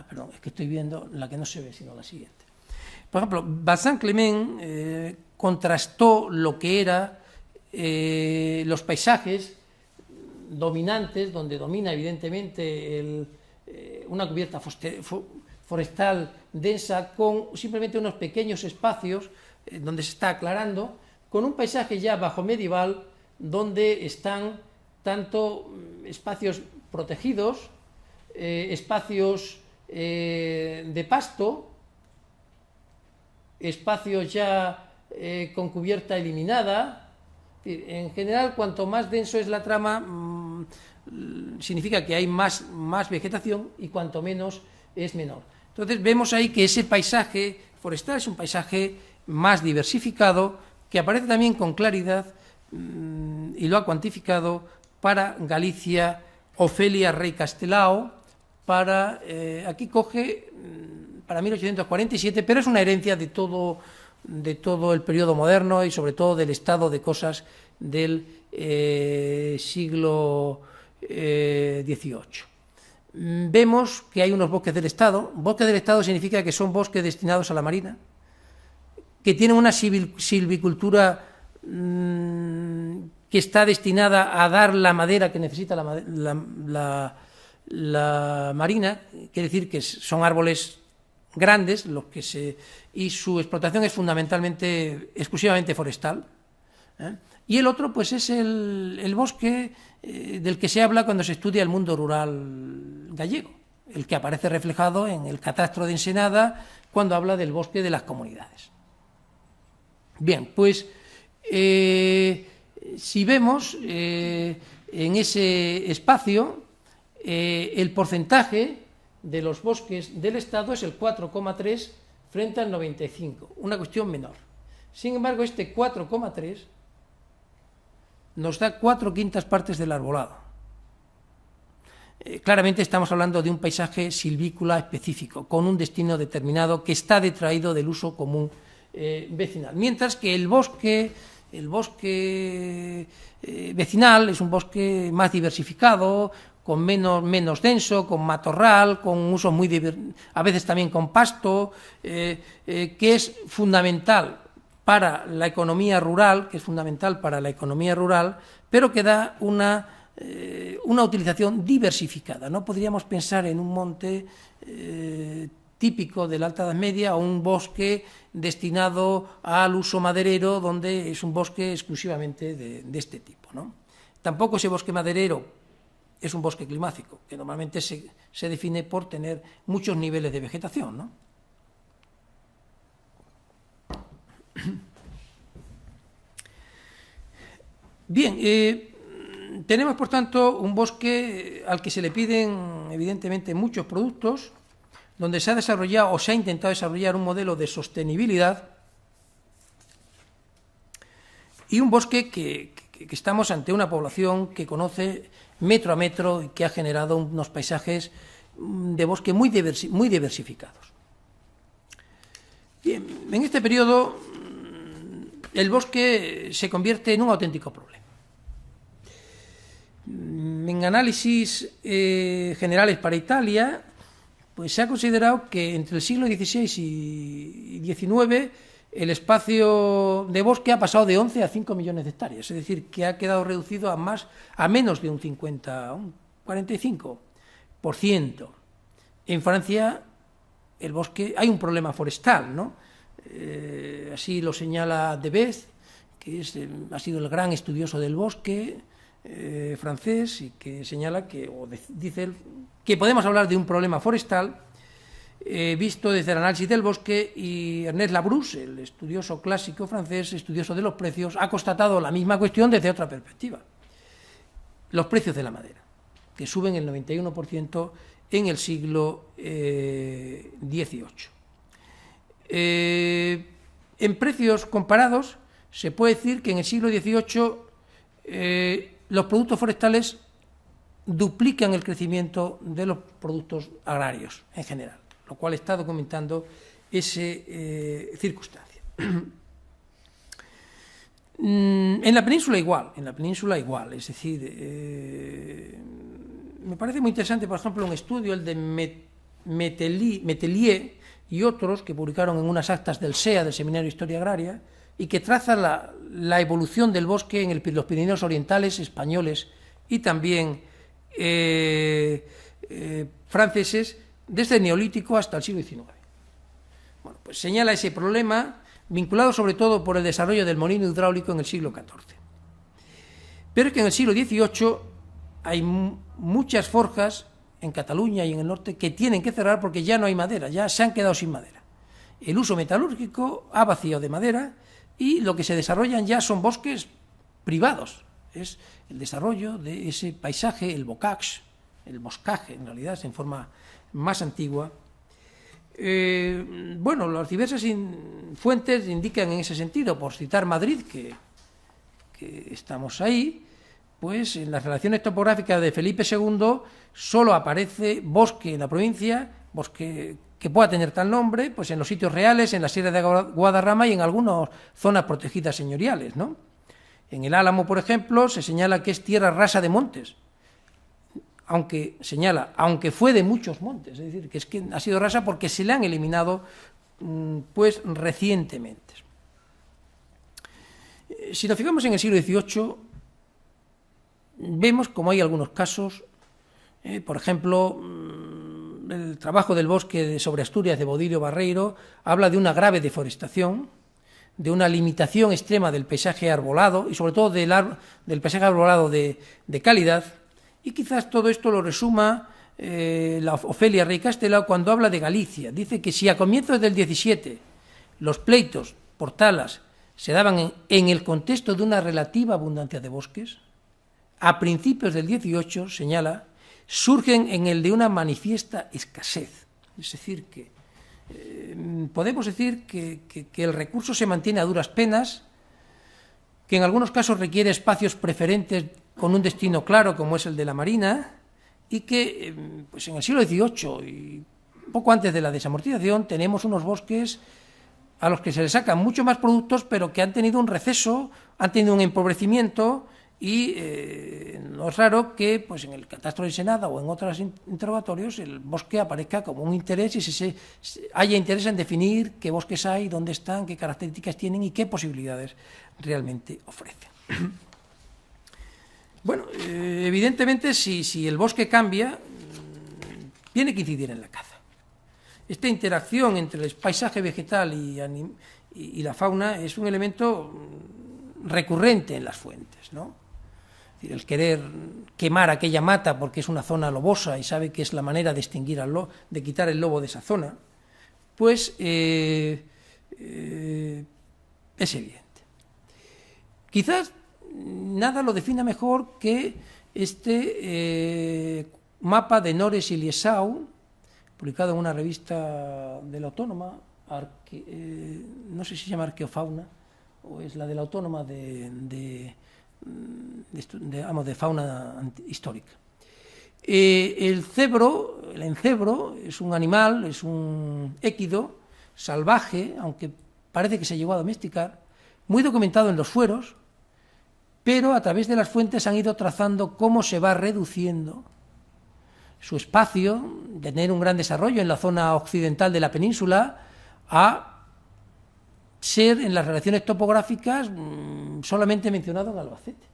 perdón, es que estoy viendo la que no se ve, sino la siguiente. Por ejemplo, Vincent Clement contrastó lo que eran los paisajes dominantes, donde domina evidentemente una cubierta forestal densa con simplemente unos pequeños espacios donde se está aclarando, con un paisaje ya bajo medieval donde están tanto espacios protegidos, espacios de pasto, espacios ya con cubierta eliminada. En general, cuanto más denso es la trama, significa que hay más vegetación, y cuanto menos es menor. Entonces vemos ahí que ese paisaje forestal es un paisaje más diversificado, que aparece también con claridad, y lo ha cuantificado para Galicia Ofelia Rey Castelao, aquí coge para 1847, pero es una herencia de todo el periodo moderno y sobre todo del estado de cosas del siglo XVIII. Vemos que hay unos bosques del Estado. Bosques del Estado significa que son bosques destinados a la marina, que tienen una silvicultura que está destinada a dar la madera que necesita la marina, quiere decir que son árboles grandes y su explotación es exclusivamente forestal. Y el otro pues es el bosque del que se habla cuando se estudia el mundo rural gallego, el que aparece reflejado en el catastro de Ensenada cuando habla del bosque de las comunidades. Bien, pues si vemos en ese espacio el porcentaje de los bosques del Estado es el 4,3 frente al 95, una cuestión menor. Sin embargo, este 4,3 nos da 4/5 partes del arbolado. Claramente estamos hablando de un paisaje silvícola específico, con un destino determinado que está detraído del uso común vecinal. Mientras que el bosque vecinal es un bosque más diversificado, con menos denso, con matorral, con uso a veces también con pasto, que es fundamental para la economía rural, pero que da una utilización diversificada. No podríamos pensar en un monte típico de la Alta Edad Media o un bosque destinado al uso maderero, donde es un bosque exclusivamente de este tipo, ¿no? Tampoco ese bosque maderero es un bosque climático, que normalmente se define por tener muchos niveles de vegetación, ¿no? Bien, tenemos por tanto un bosque al que se le piden evidentemente muchos productos, donde se ha desarrollado o se ha intentado desarrollar un modelo de sostenibilidad, y un bosque que estamos ante una población que conoce metro a metro y que ha generado unos paisajes de bosque muy diversificados. Bien, en este periodo el bosque se convierte en un auténtico problema. En análisis generales para Italia, pues se ha considerado que entre el siglo XVI y XIX el espacio de bosque ha pasado de 11 a 5 millones de hectáreas, es decir, que ha quedado reducido a menos de un 45%. En Francia el bosque, hay un problema forestal, ¿no? Así lo señala Debes, que ha sido el gran estudioso del bosque francés, y que señala dice que podemos hablar de un problema forestal visto desde el análisis del bosque, y Ernest Labrousse, el estudioso clásico francés, estudioso de los precios, ha constatado la misma cuestión desde otra perspectiva. Los precios de la madera, que suben el 91% en el siglo XVIII. En precios comparados, se puede decir que en el siglo XVIII los productos forestales duplican el crecimiento de los productos agrarios en general, lo cual está documentando esa circunstancia. En la península igual, es decir, me parece muy interesante, por ejemplo, un estudio, el de Metelier y otros, que publicaron en unas actas del SEA, del Seminario de Historia Agraria, y que traza la evolución del bosque en los Pirineos orientales españoles y también franceses desde el Neolítico hasta el siglo XIX. Bueno, pues señala ese problema vinculado sobre todo por el desarrollo del molino hidráulico en el siglo XIV. Pero es que en el siglo XVIII hay muchas forjas en Cataluña y en el norte que tienen que cerrar porque ya no hay madera, ya se han quedado sin madera. El uso metalúrgico ha vaciado de madera y lo que se desarrollan ya son bosques privados. Es el desarrollo de ese paisaje, el boscaje en realidad es en forma más antigua. Bueno, las diversas fuentes indican en ese sentido, por citar Madrid, que estamos ahí, pues en las relaciones topográficas de Felipe II solo aparece bosque en la provincia, bosque que pueda tener tal nombre, pues en los sitios reales, en la Sierra de Guadarrama y en algunas zonas protegidas señoriales, ¿no? En el Álamo, por ejemplo, se señala que es tierra rasa de montes, aunque fue de muchos montes, es decir, que es que ha sido rasa porque se le han eliminado pues recientemente. Si nos fijamos en el siglo XVIII, vemos como hay algunos casos, por ejemplo, el trabajo del bosque sobre Asturias de Bodilio Barreiro habla de una grave deforestación, de una limitación extrema del paisaje arbolado y sobre todo del paisaje arbolado de calidad, y quizás todo esto lo resuma la Ofelia Rey Castelao cuando habla de Galicia. Dice que si a comienzos del XVII los pleitos por talas se daban en el contexto de una relativa abundancia de bosques, a principios del XVIII, señala, surgen en el de una manifiesta escasez. Es decir, que podemos decir que el recurso se mantiene a duras penas, que en algunos casos requiere espacios preferentes con un destino claro, como es el de la Marina, y que pues en el siglo XVIII y poco antes de la desamortización tenemos unos bosques a los que se les sacan mucho más productos, pero que han tenido un receso, han tenido un empobrecimiento, y no es raro que pues en el catastro de Senada o en otros interrogatorios el bosque aparezca como un interés y haya interés en definir qué bosques hay, dónde están, qué características tienen y qué posibilidades realmente ofrecen. Bueno, evidentemente si el bosque cambia, tiene que incidir en la caza. Esta interacción entre el paisaje vegetal y la fauna es un elemento recurrente en las fuentes, ¿no? El querer quemar aquella mata porque es una zona lobosa y sabe que es la manera de extinguir de quitar el lobo de esa zona, pues es evidente. Quizás nada lo defina mejor que este mapa de Nores y Liesau, publicado en una revista de la Autónoma, no sé si se llama Arqueofauna, o es la de la Autónoma de fauna histórica. El encebro es un animal, es un équido salvaje, aunque parece que se llegó a domesticar, muy documentado en los fueros, pero a través de las fuentes han ido trazando cómo se va reduciendo su espacio, de tener un gran desarrollo en la zona occidental de la península, a ser en las relaciones topográficas solamente mencionado en Albacete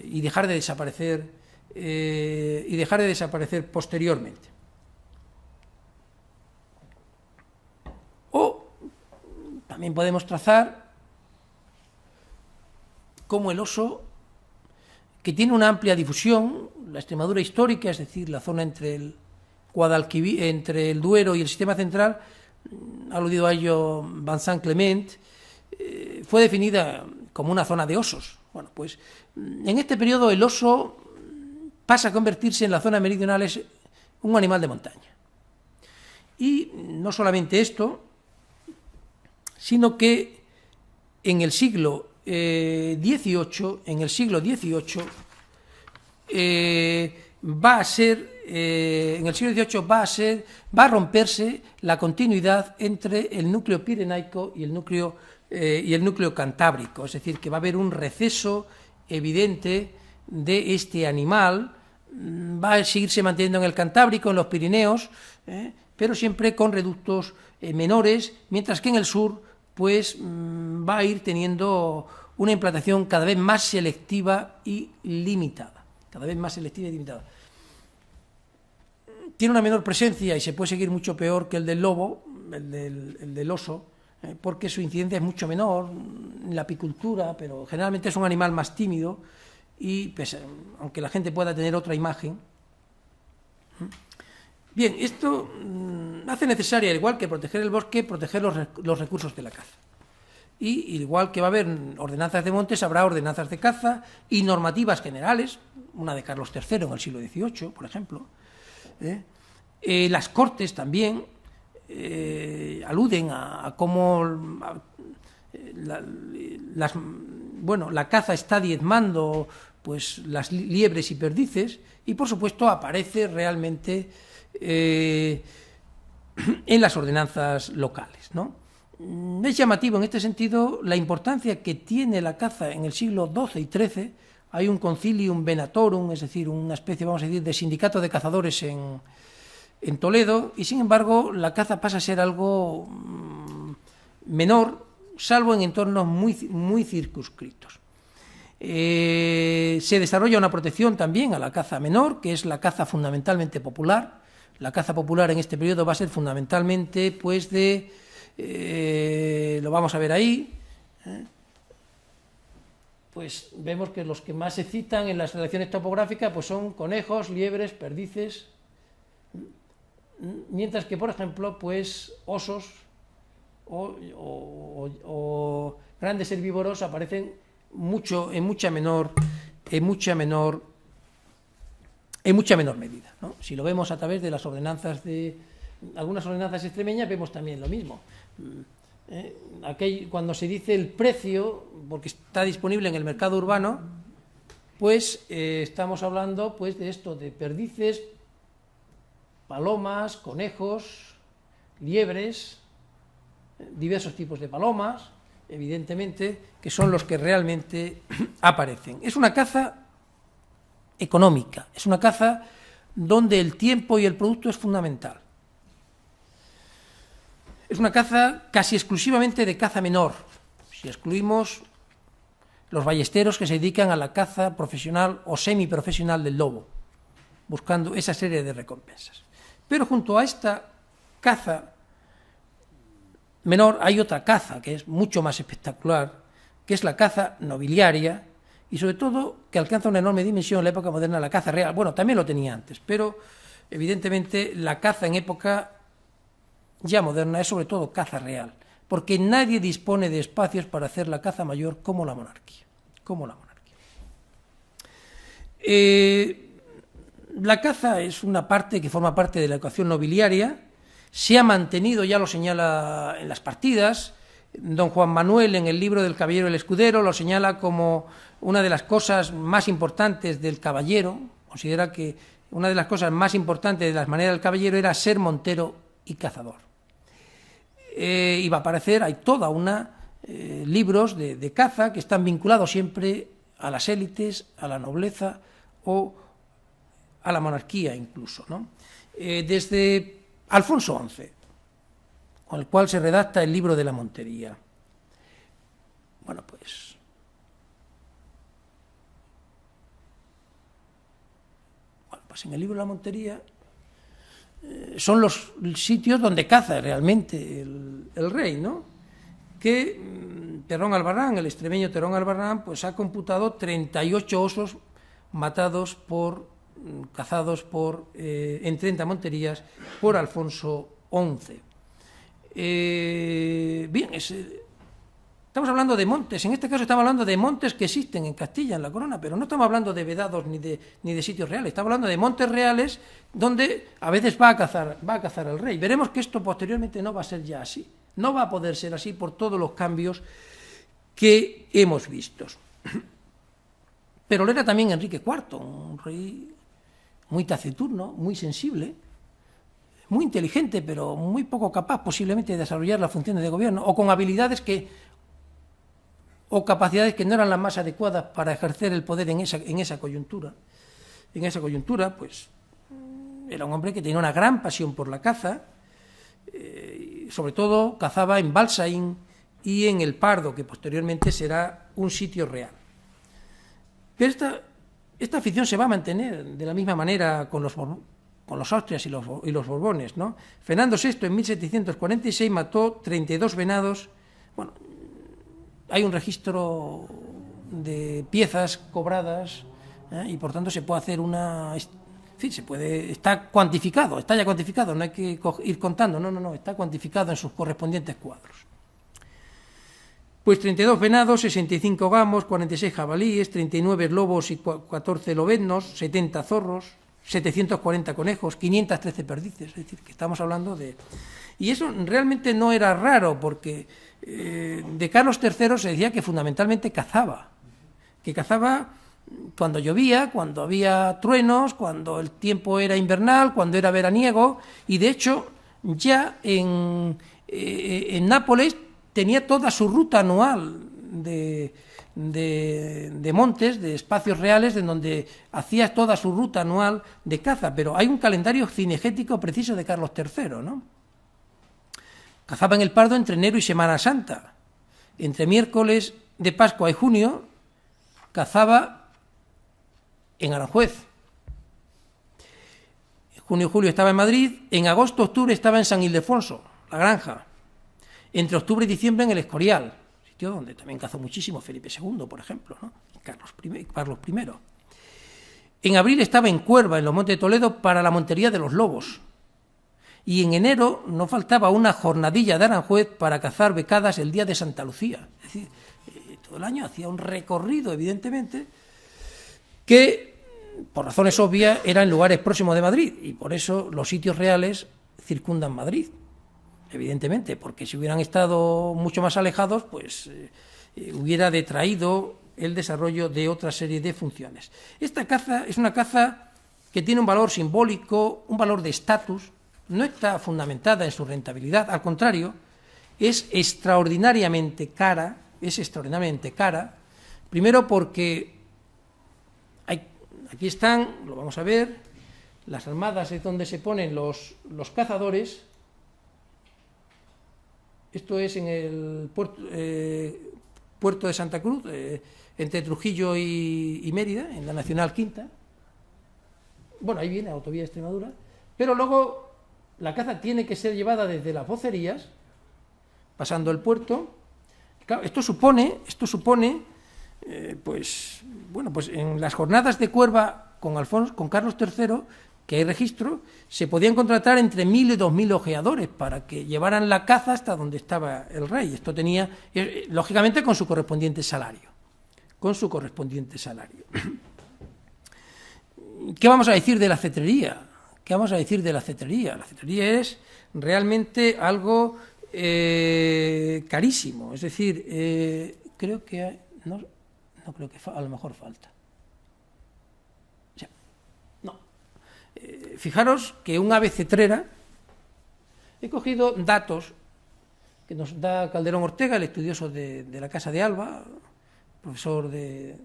y dejar de desaparecer posteriormente. O también podemos trazar cómo el oso, que tiene una amplia difusión, la Extremadura histórica, es decir, la zona entre el Duero y el Sistema Central, ha aludido a ello Vincent Clement, fue definida como una zona de osos. Bueno, pues en este periodo el oso pasa a convertirse en la zona meridional un animal de montaña. Y no solamente esto, sino que en el siglo XVIII, va a romperse la continuidad entre el núcleo pirenaico y el núcleo cantábrico, es decir, que va a haber un receso evidente de este animal, va a seguirse manteniendo en el Cantábrico, en los Pirineos, pero siempre con reductos menores, mientras que en el sur pues va a ir teniendo una implantación cada vez más selectiva y limitada. Cada vez más selectiva y limitada. Tiene una menor presencia y se puede seguir mucho peor que el del lobo, el del oso, porque su incidencia es mucho menor en la apicultura, pero generalmente es un animal más tímido y, pues, aunque la gente pueda tener otra imagen. Bien, esto hace necesaria, al igual que proteger el bosque, proteger los recursos de la caza. Y igual que va a haber ordenanzas de montes, habrá ordenanzas de caza y normativas generales, una de Carlos III en el siglo XVIII, por ejemplo. Las Cortes también aluden a cómo la caza está diezmando, pues, las liebres y perdices, y por supuesto aparece realmente en las ordenanzas locales, ¿no? Es llamativo en este sentido la importancia que tiene la caza en el siglo XII y XIII. Hay un concilium venatorum, es decir, una especie, vamos a decir, de sindicato de cazadores en Toledo, y sin embargo la caza pasa a ser algo menor, salvo en entornos muy circunscritos. Se desarrolla una protección también a la caza menor, que es la caza fundamentalmente popular. La caza popular en este periodo va a ser fundamentalmente, pues, lo vamos a ver ahí, pues vemos que los que más se citan en las relaciones topográficas pues son conejos, liebres, perdices, mientras que, por ejemplo, pues osos o grandes herbívoros aparecen en mucha menor medida, ¿no? Si lo vemos a través de las ordenanzas algunas ordenanzas extremeñas, vemos también lo mismo. Cuando se dice el precio, porque está disponible en el mercado urbano, pues estamos hablando, pues, de esto, de perdices, palomas, conejos, liebres, diversos tipos de palomas, evidentemente, que son los que realmente aparecen. Es una caza económica, es una caza donde el tiempo y el producto es fundamental. Es una caza casi exclusivamente de caza menor, si excluimos los ballesteros que se dedican a la caza profesional o semiprofesional del lobo, buscando esa serie de recompensas. Pero junto a esta caza menor hay otra caza que es mucho más espectacular, que es la caza nobiliaria, y sobre todo que alcanza una enorme dimensión en la época moderna, la caza real. Bueno, también lo tenía antes, pero evidentemente la caza en época ya moderna es sobre todo caza real, porque nadie dispone de espacios para hacer la caza mayor como la monarquía. La caza es una parte que forma parte de la educación nobiliaria, se ha mantenido, ya lo señala en las partidas, don Juan Manuel en el libro del Caballero y el Escudero lo señala como una de las cosas más importantes del caballero, considera que una de las cosas más importantes de las maneras del caballero era ser montero y cazador. Y va a aparecer, hay toda una libros de caza que están vinculados siempre a las élites, a la nobleza o a la monarquía incluso, ¿no? Desde Alfonso XI, con el cual se redacta el libro de la Montería. Bueno, pues en el libro de la Montería son los sitios donde caza realmente el rey, ¿no? Que Terrón Albarrán, el extremeño Terrón Albarrán, pues ha computado 38 osos cazados en 30 monterías por Alfonso XI. Bien, estamos hablando de montes, en este caso estamos hablando de montes que existen en Castilla, en la corona, pero no estamos hablando de vedados ni de sitios reales, estamos hablando de montes reales donde a veces va a cazar el rey. Veremos que esto posteriormente no va a ser ya así, no va a poder ser así por todos los cambios que hemos visto. Pero lo era también Enrique IV, un rey muy taciturno, muy sensible, muy inteligente, pero muy poco capaz posiblemente de desarrollar las funciones de gobierno, o con habilidades o capacidades que no eran las más adecuadas para ejercer el poder en esa coyuntura. En esa coyuntura, pues, era un hombre que tenía una gran pasión por la caza, sobre todo cazaba en Balsaín y en el Pardo, que posteriormente será un sitio real. Pero esta afición se va a mantener de la misma manera con los Austrias y los Borbones, ¿no? Fernando VI en 1746 mató 32 venados. Bueno, hay un registro de piezas cobradas, y por tanto se puede hacer una... En fin, está cuantificado, está ya cuantificado, no hay que ir contando, no, está cuantificado en sus correspondientes cuadros. Pues 32 venados, 65 gamos, 46 jabalíes, 39 lobos y 14 lobeznos, 70 zorros, 740 conejos, 513 perdices, es decir, que estamos hablando de... Y eso realmente no era raro, porque de Carlos III se decía que fundamentalmente cazaba, cuando llovía, cuando había truenos, cuando el tiempo era invernal, cuando era veraniego, y de hecho ya en Nápoles tenía toda su ruta anual de montes, de espacios reales, en donde hacía toda su ruta anual de caza, pero hay un calendario cinegético preciso de Carlos III, ¿no? Cazaba en el Pardo entre enero y Semana Santa. Entre miércoles de Pascua y junio cazaba en Aranjuez. En junio y julio estaba en Madrid. En agosto, octubre estaba en San Ildefonso, La Granja. Entre octubre y diciembre en el Escorial, sitio donde también cazó muchísimo Felipe II, por ejemplo, ¿no? Carlos I. En abril estaba en Cuerva, en los Montes de Toledo, para la montería de los lobos. Y en enero no faltaba una jornadilla de Aranjuez para cazar becadas el día de Santa Lucía. Es decir, todo el año hacía un recorrido, evidentemente, que, por razones obvias, era en lugares próximos de Madrid, y por eso los sitios reales circundan Madrid, evidentemente, porque si hubieran estado mucho más alejados, pues hubiera detraído el desarrollo de otra serie de funciones. Esta caza es una caza que tiene un valor simbólico, un valor de estatus, no está fundamentada en su rentabilidad, al contrario, es extraordinariamente cara, primero porque aquí están, lo vamos a ver, las almadas es donde se ponen los cazadores. Esto es en el puerto de Santa Cruz, entre Trujillo y Mérida, en la Nacional Quinta. Bueno, ahí viene la autovía de Extremadura, pero luego la caza tiene que ser llevada desde las vocerías, pasando el puerto. Claro, esto supone, pues en las jornadas de Cuerva con Carlos III, que hay registro, se podían contratar entre 1.000 y 2.000 ojeadores para que llevaran la caza hasta donde estaba el rey. Esto tenía, lógicamente, con su correspondiente salario. ¿Qué vamos a decir de la cetrería? La cetrería es realmente algo carísimo. Es decir, creo que no creo que a lo mejor falta. O sea, no. Fijaros que un ave cetrera, he cogido datos que nos da Calderón Ortega, el estudioso de la Casa de Alba, profesor de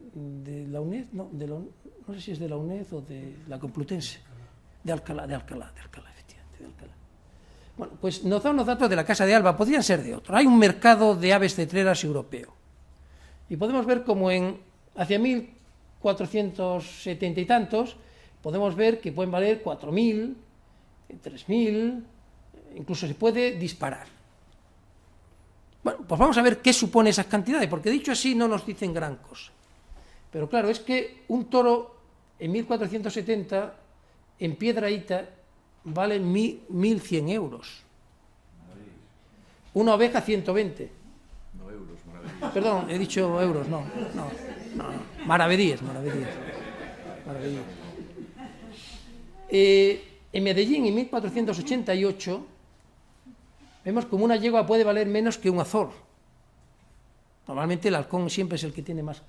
la UNED, no sé si es de la UNED o de la Complutense, de Alcalá, efectivamente, de Alcalá. Bueno, pues nos da unos datos de la Casa de Alba, podrían ser de otro. Hay un mercado de aves cetreras europeo. Y podemos ver como hacia 1470 y tantos, podemos ver que pueden valer 4.000, 3.000, incluso se puede disparar. Bueno, pues vamos a ver qué supone esas cantidades, porque dicho así no nos dicen gran cosa. Pero claro, es que un toro en 1470, en Piedrahíta, vale 1.100 euros. Una oveja 120. No euros, maravedíes. Perdón, he dicho euros, no. Maravedíes. En Medellín, en 1488, vemos como una yegua puede valer menos que un azor. Normalmente el halcón siempre es el que tiene más.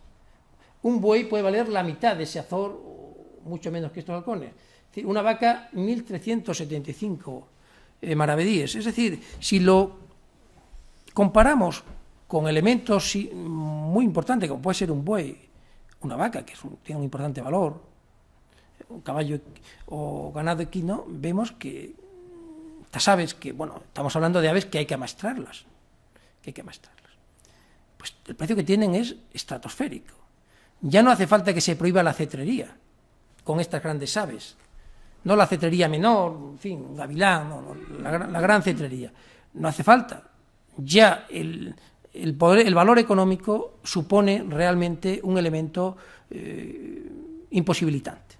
Un buey puede valer la mitad de ese azor, o mucho menos que estos halcones. Es decir, una vaca, 1.375 maravedíes. Es decir, si lo comparamos con elementos muy importantes, como puede ser un buey, una vaca, que tiene un importante valor, un caballo o ganado equino, vemos que estas aves, que bueno, estamos hablando de aves que hay que amaestrarlas. pues el precio que tienen es estratosférico. Ya no hace falta que se prohíba la cetrería con estas grandes aves, no la cetrería menor, en fin, gavilán, no, la gran cetrería. No hace falta. Ya el valor económico supone realmente un elemento imposibilitante,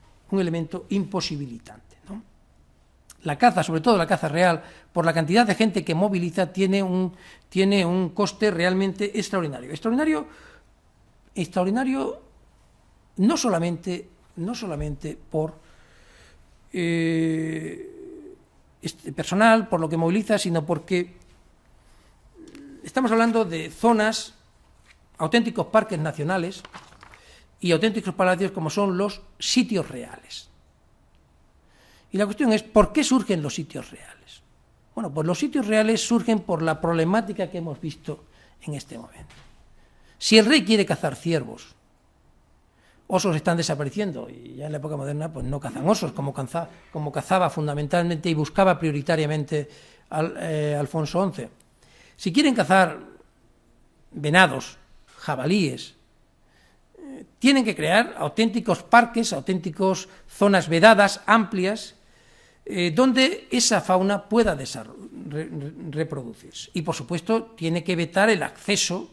¿no? La caza, sobre todo la caza real, por la cantidad de gente que moviliza, tiene un coste realmente extraordinario. Extraordinario no solamente por personal, por lo que moviliza, sino porque estamos hablando de zonas, auténticos parques nacionales y auténticos palacios como son los sitios reales. Y la cuestión es, ¿por qué surgen los sitios reales? Bueno, pues los sitios reales surgen por la problemática que hemos visto en este momento. Si el rey quiere cazar ciervos, osos están desapareciendo y ya en la época moderna pues no cazan osos como cazaba fundamentalmente y buscaba prioritariamente Alfonso XI. Si quieren cazar venados, jabalíes, tienen que crear auténticos parques, auténticas zonas vedadas, amplias, donde esa fauna pueda reproducirse. Y por supuesto tiene que vetar el acceso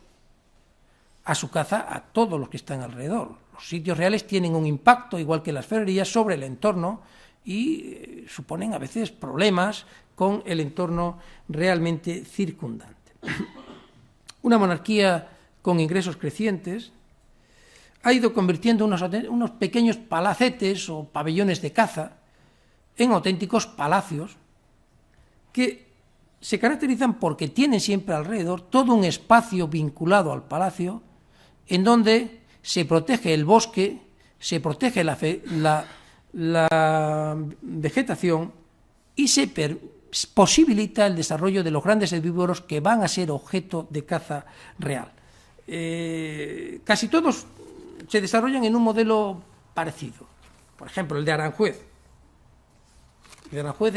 a su caza a todos los que están alrededor. Los sitios reales tienen un impacto, igual que las ferrerías, sobre el entorno y suponen a veces problemas con el entorno realmente circundante. Una monarquía con ingresos crecientes ha ido convirtiendo unos pequeños palacetes o pabellones de caza en auténticos palacios que se caracterizan porque tienen siempre alrededor todo un espacio vinculado al palacio en donde se protege el bosque, se protege la vegetación y se posibilita el desarrollo de los grandes herbívoros que van a ser objeto de caza real. Casi todos se desarrollan en un modelo parecido. Por ejemplo, el de Aranjuez. El de Aranjuez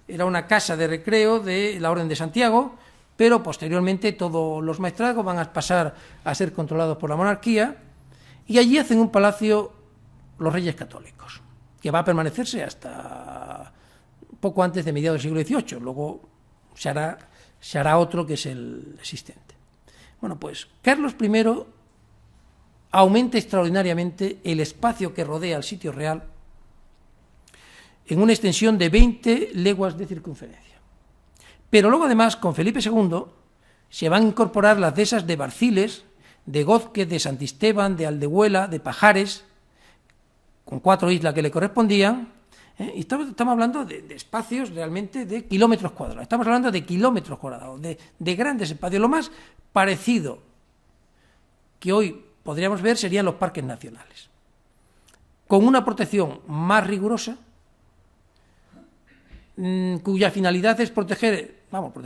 era una casa de recreo de la Orden de Santiago, pero posteriormente todos los maestrazgos van a pasar a ser controlados por la monarquía y allí hacen un palacio los Reyes Católicos, que va a permanecerse hasta poco antes de mediados del siglo XVIII, luego se hará otro que es el existente. Bueno, pues Carlos I aumenta extraordinariamente el espacio que rodea al sitio real en una extensión de 20 leguas de circunferencia. Pero luego además con Felipe II se van a incorporar las dehesas de Barciles, de Gózquez, de Santisteban, de Aldehuela, de Pajares, con 4 islas que le correspondían, y estamos hablando de espacios realmente de kilómetros cuadrados, estamos hablando de kilómetros cuadrados, de grandes espacios. Lo más parecido que hoy podríamos ver serían los parques nacionales, con una protección más rigurosa, cuya finalidad es proteger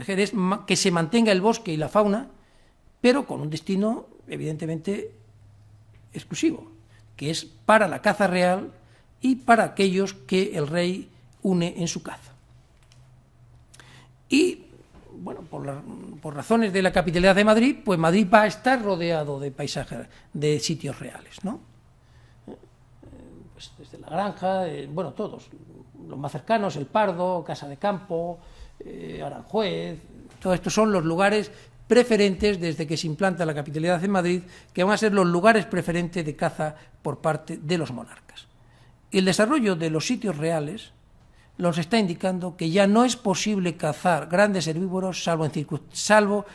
es que se mantenga el bosque y la fauna, pero con un destino evidentemente exclusivo, que es para la caza real y para aquellos que el rey une en su caza. Y, bueno, por razones de la capitalidad de Madrid, pues Madrid va a estar rodeado de paisajes, de sitios reales, ¿no? Pues desde la Granja, bueno, todos, los más cercanos, El Pardo, Casa de Campo, Aranjuez, todos estos son los lugares preferentes desde que se implanta la capitalidad en Madrid, que van a ser los lugares preferentes de caza por parte de los monarcas. El desarrollo de los sitios reales nos está indicando que ya no es posible cazar grandes herbívoros salvo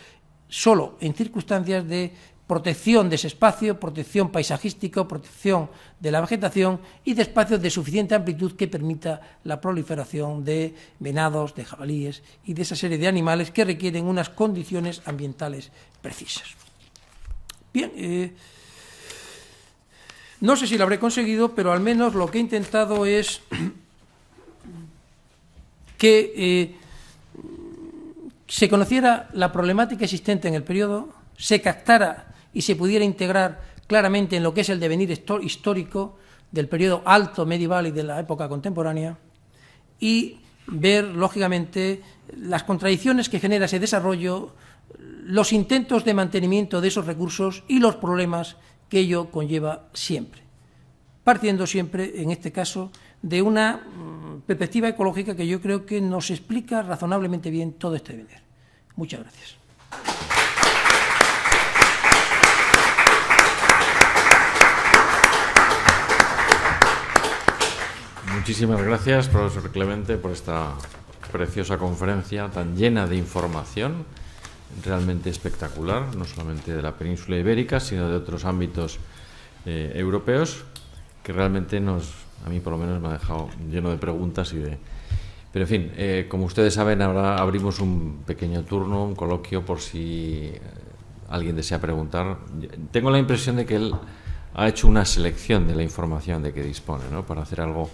solo en circunstancias de protección de ese espacio, protección paisajística, protección de la vegetación y de espacios de suficiente amplitud que permita la proliferación de venados, de jabalíes y de esa serie de animales que requieren unas condiciones ambientales precisas. Bien, no sé si lo habré conseguido, pero al menos lo que he intentado es que se conociera la problemática existente en el periodo, se captara y se pudiera integrar claramente en lo que es el devenir histórico del periodo alto medieval y de la época contemporánea, y ver, lógicamente, las contradicciones que genera ese desarrollo, los intentos de mantenimiento de esos recursos y los problemas que ello conlleva siempre, partiendo siempre, en este caso, de una perspectiva ecológica que yo creo que nos explica razonablemente bien todo este devenir. Muchas gracias. Muchísimas gracias, profesor Clemente, por esta preciosa conferencia tan llena de información, realmente espectacular, no solamente de la península ibérica, sino de otros ámbitos europeos, que realmente a mí por lo menos me ha dejado lleno de preguntas y de... Pero en fin, como ustedes saben, ahora abrimos un pequeño turno, un coloquio, por si alguien desea preguntar. Tengo la impresión de que él ha hecho una selección de la información de que dispone, ¿no?, para hacer algo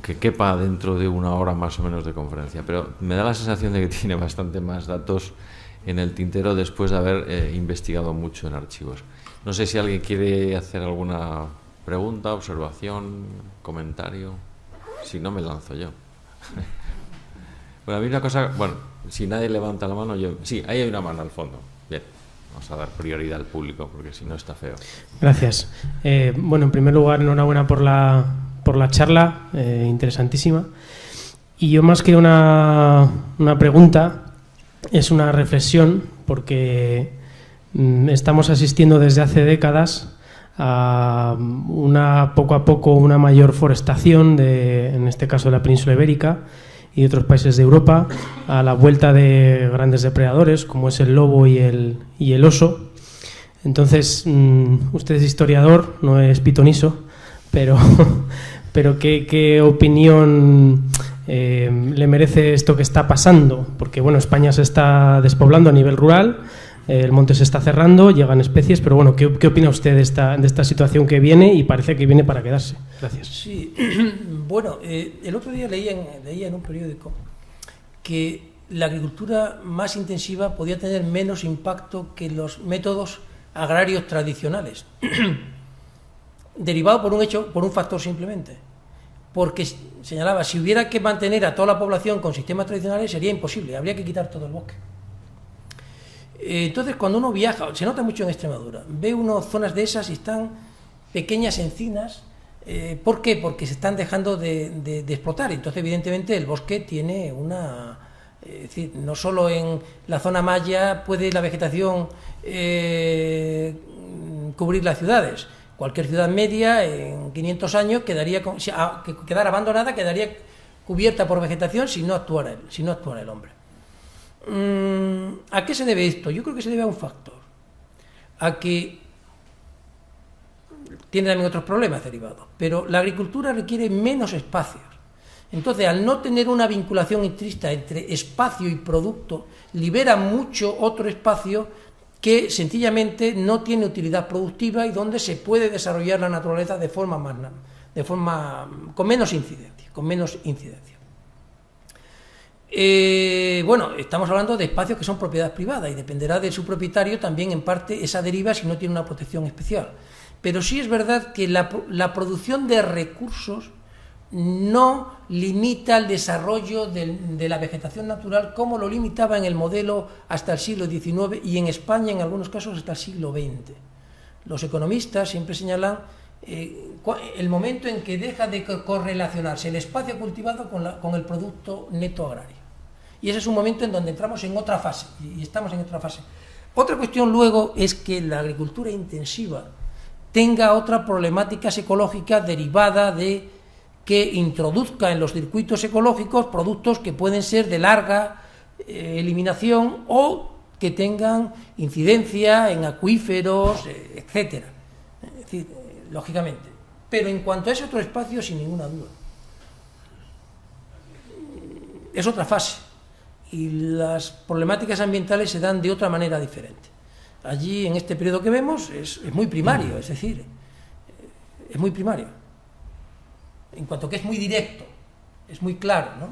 que quepa dentro de una hora más o menos de conferencia, pero me da la sensación de que tiene bastante más datos en el tintero después de haber investigado mucho en archivos. No sé si alguien quiere hacer alguna pregunta, observación, comentario. Si no, me lanzo yo. Bueno, a mí una cosa, bueno, si nadie levanta la mano, yo... Sí, ahí hay una mano al fondo. Bien, vamos a dar prioridad al público, porque si no está feo. Gracias. Bueno, en primer lugar, enhorabuena por la charla, interesantísima. Y yo, más que una pregunta, es una reflexión, porque estamos asistiendo desde hace décadas a poco a poco una mayor forestación, en este caso de la península ibérica y de otros países de Europa, a la vuelta de grandes depredadores como es el lobo y el oso. Entonces, usted es historiador, no es pitoniso, pero ¿qué opinión le merece esto que está pasando? Porque bueno, España se está despoblando a nivel rural, el monte se está cerrando, llegan especies, pero bueno, ¿qué opina usted de esta situación que viene y parece que viene para quedarse? Gracias. Sí, bueno, el otro día leía en un periódico que la agricultura más intensiva podía tener menos impacto que los métodos agrarios tradicionales, derivado por un factor simplemente, porque señalaba, si hubiera que mantener a toda la población con sistemas tradicionales sería imposible, habría que quitar todo el bosque. Entonces, cuando uno viaja, se nota mucho en Extremadura, ve unas zonas de esas y están pequeñas encinas. ¿Por qué? Porque se están dejando de explotar. Entonces, evidentemente, el bosque tiene es decir, no solo en la zona maya puede la vegetación cubrir las ciudades. Cualquier ciudad media, en 500 años, quedara abandonada, quedaría cubierta por vegetación si no actuara el hombre. ¿A qué se debe esto? Yo creo que se debe a un factor, a que tiene también otros problemas derivados, pero la agricultura requiere menos espacios. Entonces, al no tener una vinculación intrínseca entre espacio y producto, libera mucho otro espacio que sencillamente no tiene utilidad productiva y donde se puede desarrollar la naturaleza con menos incidencia. Bueno, estamos hablando de espacios que son propiedad privada y dependerá de su propietario también en parte esa deriva si no tiene una protección especial. Pero sí es verdad que la producción de recursos no limita el desarrollo de la vegetación natural como lo limitaba en el modelo hasta el siglo XIX y en España en algunos casos hasta el siglo XX. Los economistas siempre señalan el momento en que deja de correlacionarse el espacio cultivado con el producto neto agrario. Y ese es un momento en donde entramos en otra fase, y estamos en otra fase. Otra cuestión luego es que la agricultura intensiva tenga otras problemáticas ecológicas derivadas de que introduzca en los circuitos ecológicos productos que pueden ser de larga eliminación o que tengan incidencia en acuíferos, etcétera. Es decir, lógicamente. Pero en cuanto a ese otro espacio, sin ninguna duda, es otra fase. Y las problemáticas ambientales se dan de otra manera diferente. Allí, en este periodo que vemos, es muy primario, es decir, es muy primario. En cuanto que es muy directo, es muy claro, ¿no?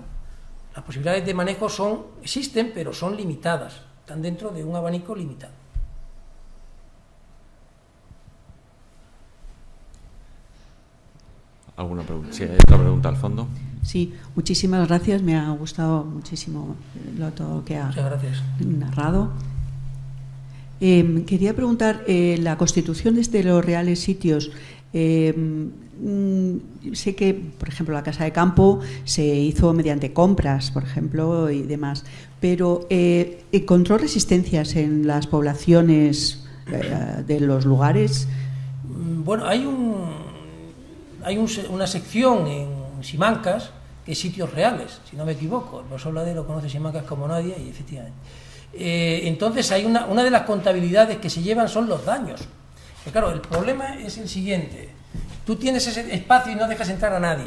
Las posibilidades de manejo existen, pero son limitadas, están dentro de un abanico limitado. ¿Alguna pregunta? Sí, hay otra pregunta al fondo. Sí, muchísimas gracias. Me ha gustado muchísimo todo lo que ha narrado. Quería preguntar, la constitución de los reales sitios. Sé que, por ejemplo, la Casa de Campo se hizo mediante compras, por ejemplo, y demás, pero ¿encontró resistencias en las poblaciones de los lugares? Bueno, hay una sección en Simancas que es sitios reales, si no me equivoco. El profesor Ladero conoce Simancas como nadie y efectivamente. Entonces hay una de las contabilidades que se llevan son los daños. Pero claro, el problema es el siguiente: tú tienes ese espacio y no dejas entrar a nadie,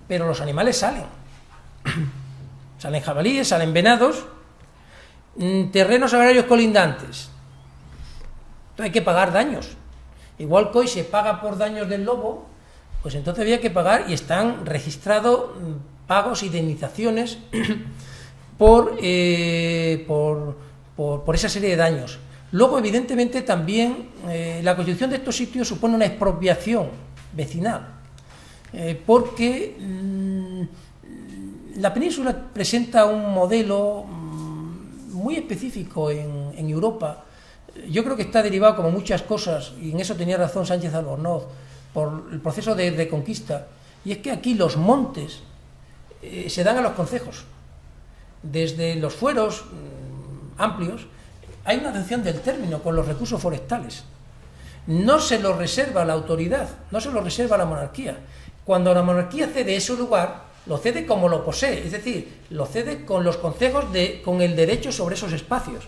pero los animales salen. Salen jabalíes, salen venados, terrenos agrarios colindantes. Entonces hay que pagar daños. Igual que hoy se paga por daños del lobo, pues entonces había que pagar, y están registrados pagos, indemnizaciones por esa serie de daños. Luego, evidentemente, también la construcción de estos sitios supone una expropiación vecinal, porque la península presenta un modelo muy específico en Europa. Yo creo que está derivado, como muchas cosas, y en eso tenía razón Sánchez Albornoz, por el proceso de reconquista, y es que aquí los montes se dan a los concejos. Desde los fueros amplios hay una atención del término con los recursos forestales. No se lo reserva la autoridad, no se lo reserva la monarquía. Cuando la monarquía cede ese lugar, lo cede como lo posee, es decir, lo cede con los concejos con el derecho sobre esos espacios.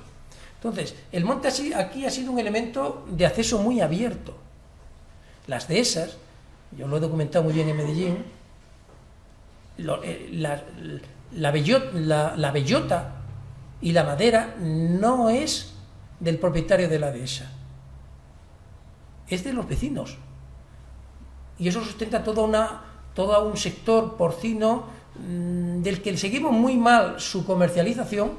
Entonces, el monte aquí ha sido un elemento de acceso muy abierto. Las dehesas, yo lo he documentado muy bien en Medellín, la bellota y la madera no es del propietario de la dehesa, es de los vecinos, y eso sustenta todo un sector porcino del que seguimos muy mal su comercialización,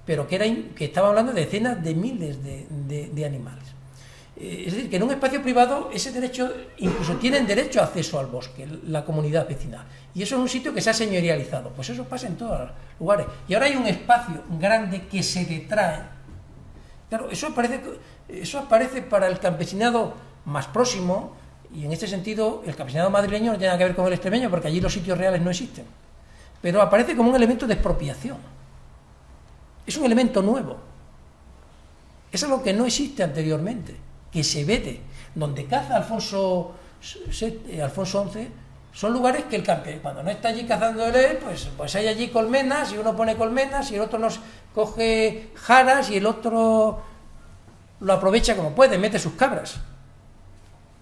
pero que estaba hablando de decenas de miles de animales. Es decir, que en un espacio privado ese derecho, incluso tienen derecho a acceso al bosque, la comunidad vecinal. Y eso es un sitio que se ha señorializado. Pues eso pasa en todos los lugares. Y ahora hay un espacio grande que se detrae. Claro, eso aparece para el campesinado más próximo, y en este sentido el campesinado madrileño no tiene nada que ver con el extremeño, porque allí los sitios reales no existen. Pero aparece como un elemento de expropiación. Es un elemento nuevo. Es algo que no existe anteriormente, que se vete. Donde caza Alfonso XI, son lugares que el campeón, cuando no está allí cazando él, pues hay allí colmenas, y uno pone colmenas, y el otro nos coge jaras, y el otro lo aprovecha como puede, mete sus cabras,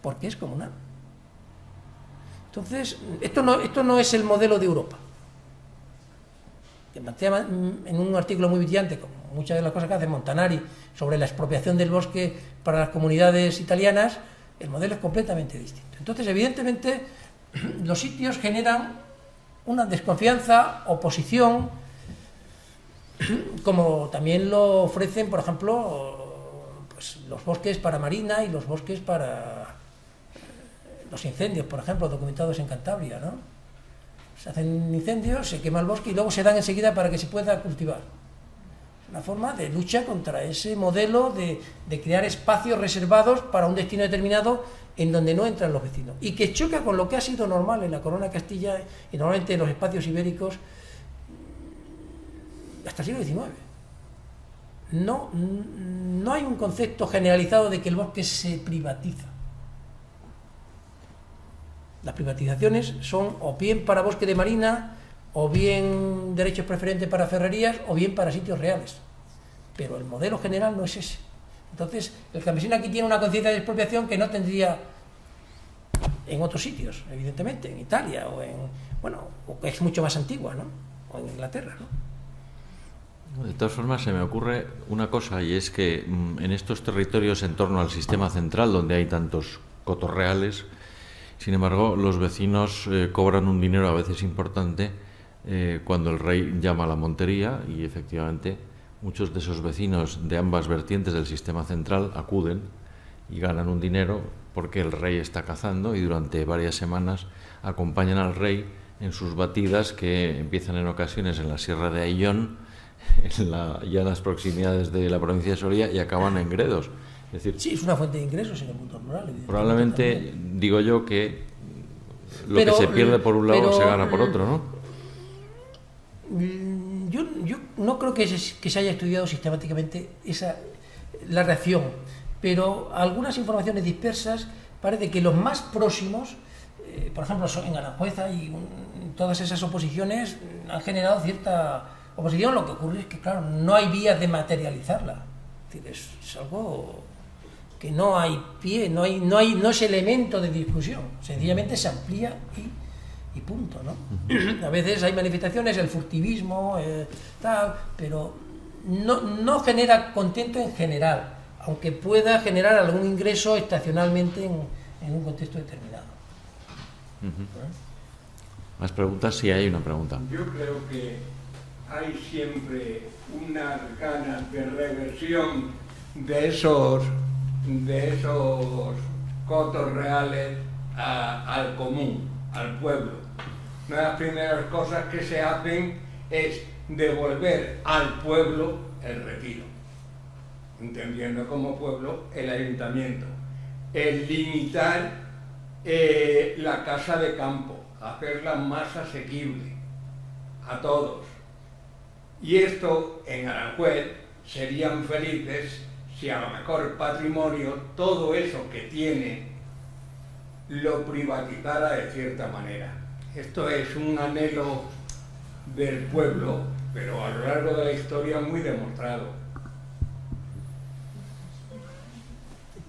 porque es comunal. Entonces, esto no es el modelo de Europa, que plantea en un artículo muy brillante, como muchas de las cosas que hace Montanari sobre la expropiación del bosque para las comunidades italianas. El modelo es completamente distinto. Entonces, evidentemente, los sitios generan una desconfianza, oposición, como también lo ofrecen, por ejemplo, pues, los bosques para marina y los bosques para los incendios, por ejemplo, documentados en Cantabria, ¿no? Se hacen incendios, se quema el bosque y luego se dan enseguida para que se pueda cultivar. Una forma de lucha contra ese modelo de crear espacios reservados para un destino determinado en donde no entran los vecinos, y que choca con lo que ha sido normal en la Corona de Castilla y normalmente en los espacios ibéricos hasta el siglo XIX. No hay un concepto generalizado de que el bosque se privatiza. Las privatizaciones son o bien para bosque de marina, o bien derechos preferentes para ferrerías, o bien para sitios reales. Pero el modelo general no es ese. Entonces, el campesino aquí tiene una conciencia de expropiación que no tendría en otros sitios, evidentemente, en Italia, o que es mucho más antigua, ¿no? O en Inglaterra, ¿no? De todas formas, se me ocurre una cosa, y es que en estos territorios en torno al sistema central, donde hay tantos cotos reales, sin embargo, los vecinos cobran un dinero a veces importante cuando el rey llama a la montería, y efectivamente muchos de esos vecinos de ambas vertientes del sistema central acuden y ganan un dinero porque el rey está cazando y durante varias semanas acompañan al rey en sus batidas que empiezan en ocasiones en la Sierra de Ayllón, ya en las proximidades de la provincia de Soria, y acaban en Gredos. Es decir, sí, es una fuente de ingresos en el mundo rural. Probablemente, también. Digo yo, que lo que se pierde por un lado se gana por otro, ¿no? Yo no creo que se haya estudiado sistemáticamente la reacción, pero algunas informaciones dispersas parece que los más próximos, por ejemplo, en Aranjuez y todas esas oposiciones han generado cierta oposición. Lo que ocurre es que, claro, no hay vías de materializarla. Es decir, es algo que no hay pie, no es elemento de discusión, sencillamente se amplía y punto, ¿no? A veces hay manifestaciones, el furtivismo, tal, pero no genera contento en general, aunque pueda generar algún ingreso estacionalmente en un contexto determinado. ¿Más preguntas? Sí, hay una pregunta. Yo creo que hay siempre unas ganas de reversión de esos cotos reales al común, al pueblo. Una de las primeras cosas que se hacen es devolver al pueblo el retiro, entendiendo como pueblo el ayuntamiento, el limitar la casa de campo, hacerla más asequible a todos. Y esto en Aranjuez serían felices si a lo mejor el patrimonio, todo eso que tiene, lo privatizara de cierta manera. Esto es un anhelo del pueblo, pero a lo largo de la historia muy demostrado.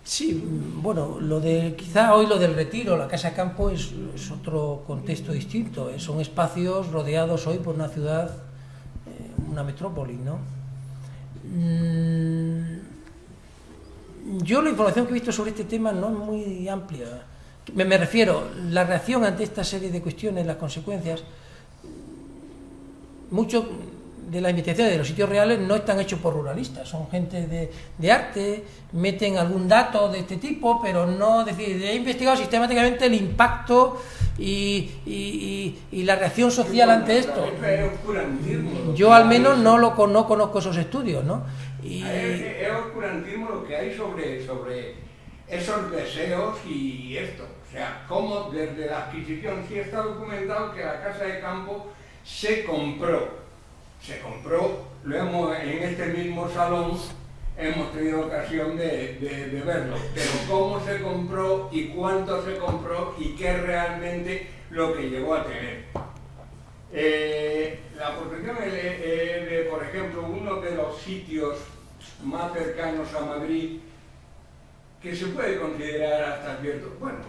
Sí, bueno, quizá hoy lo del retiro, la casa campo es otro contexto distinto. Son espacios rodeados hoy por una ciudad, una metrópoli, ¿no? Yo la información que he visto sobre este tema no es muy amplia. Me refiero, la reacción ante esta serie de cuestiones, las consecuencias, mucho de las investigaciones de los sitios reales no están hechos por ruralistas, son gente de arte, meten algún dato de este tipo, pero no, es decir, he investigado sistemáticamente el impacto y la reacción social ante esto. Yo al menos no conozco esos estudios, ¿no? Es oscurantismo lo que hay sobre esos deseos y esto. O sea, cómo desde la adquisición, sí está documentado que la casa de campo se compró, en este mismo salón hemos tenido ocasión de verlo, pero cómo se compró y cuánto se compró y qué es realmente lo que llegó a tener. La protección de, por ejemplo, uno de los sitios más cercanos a Madrid, que se puede considerar hasta cierto, bueno,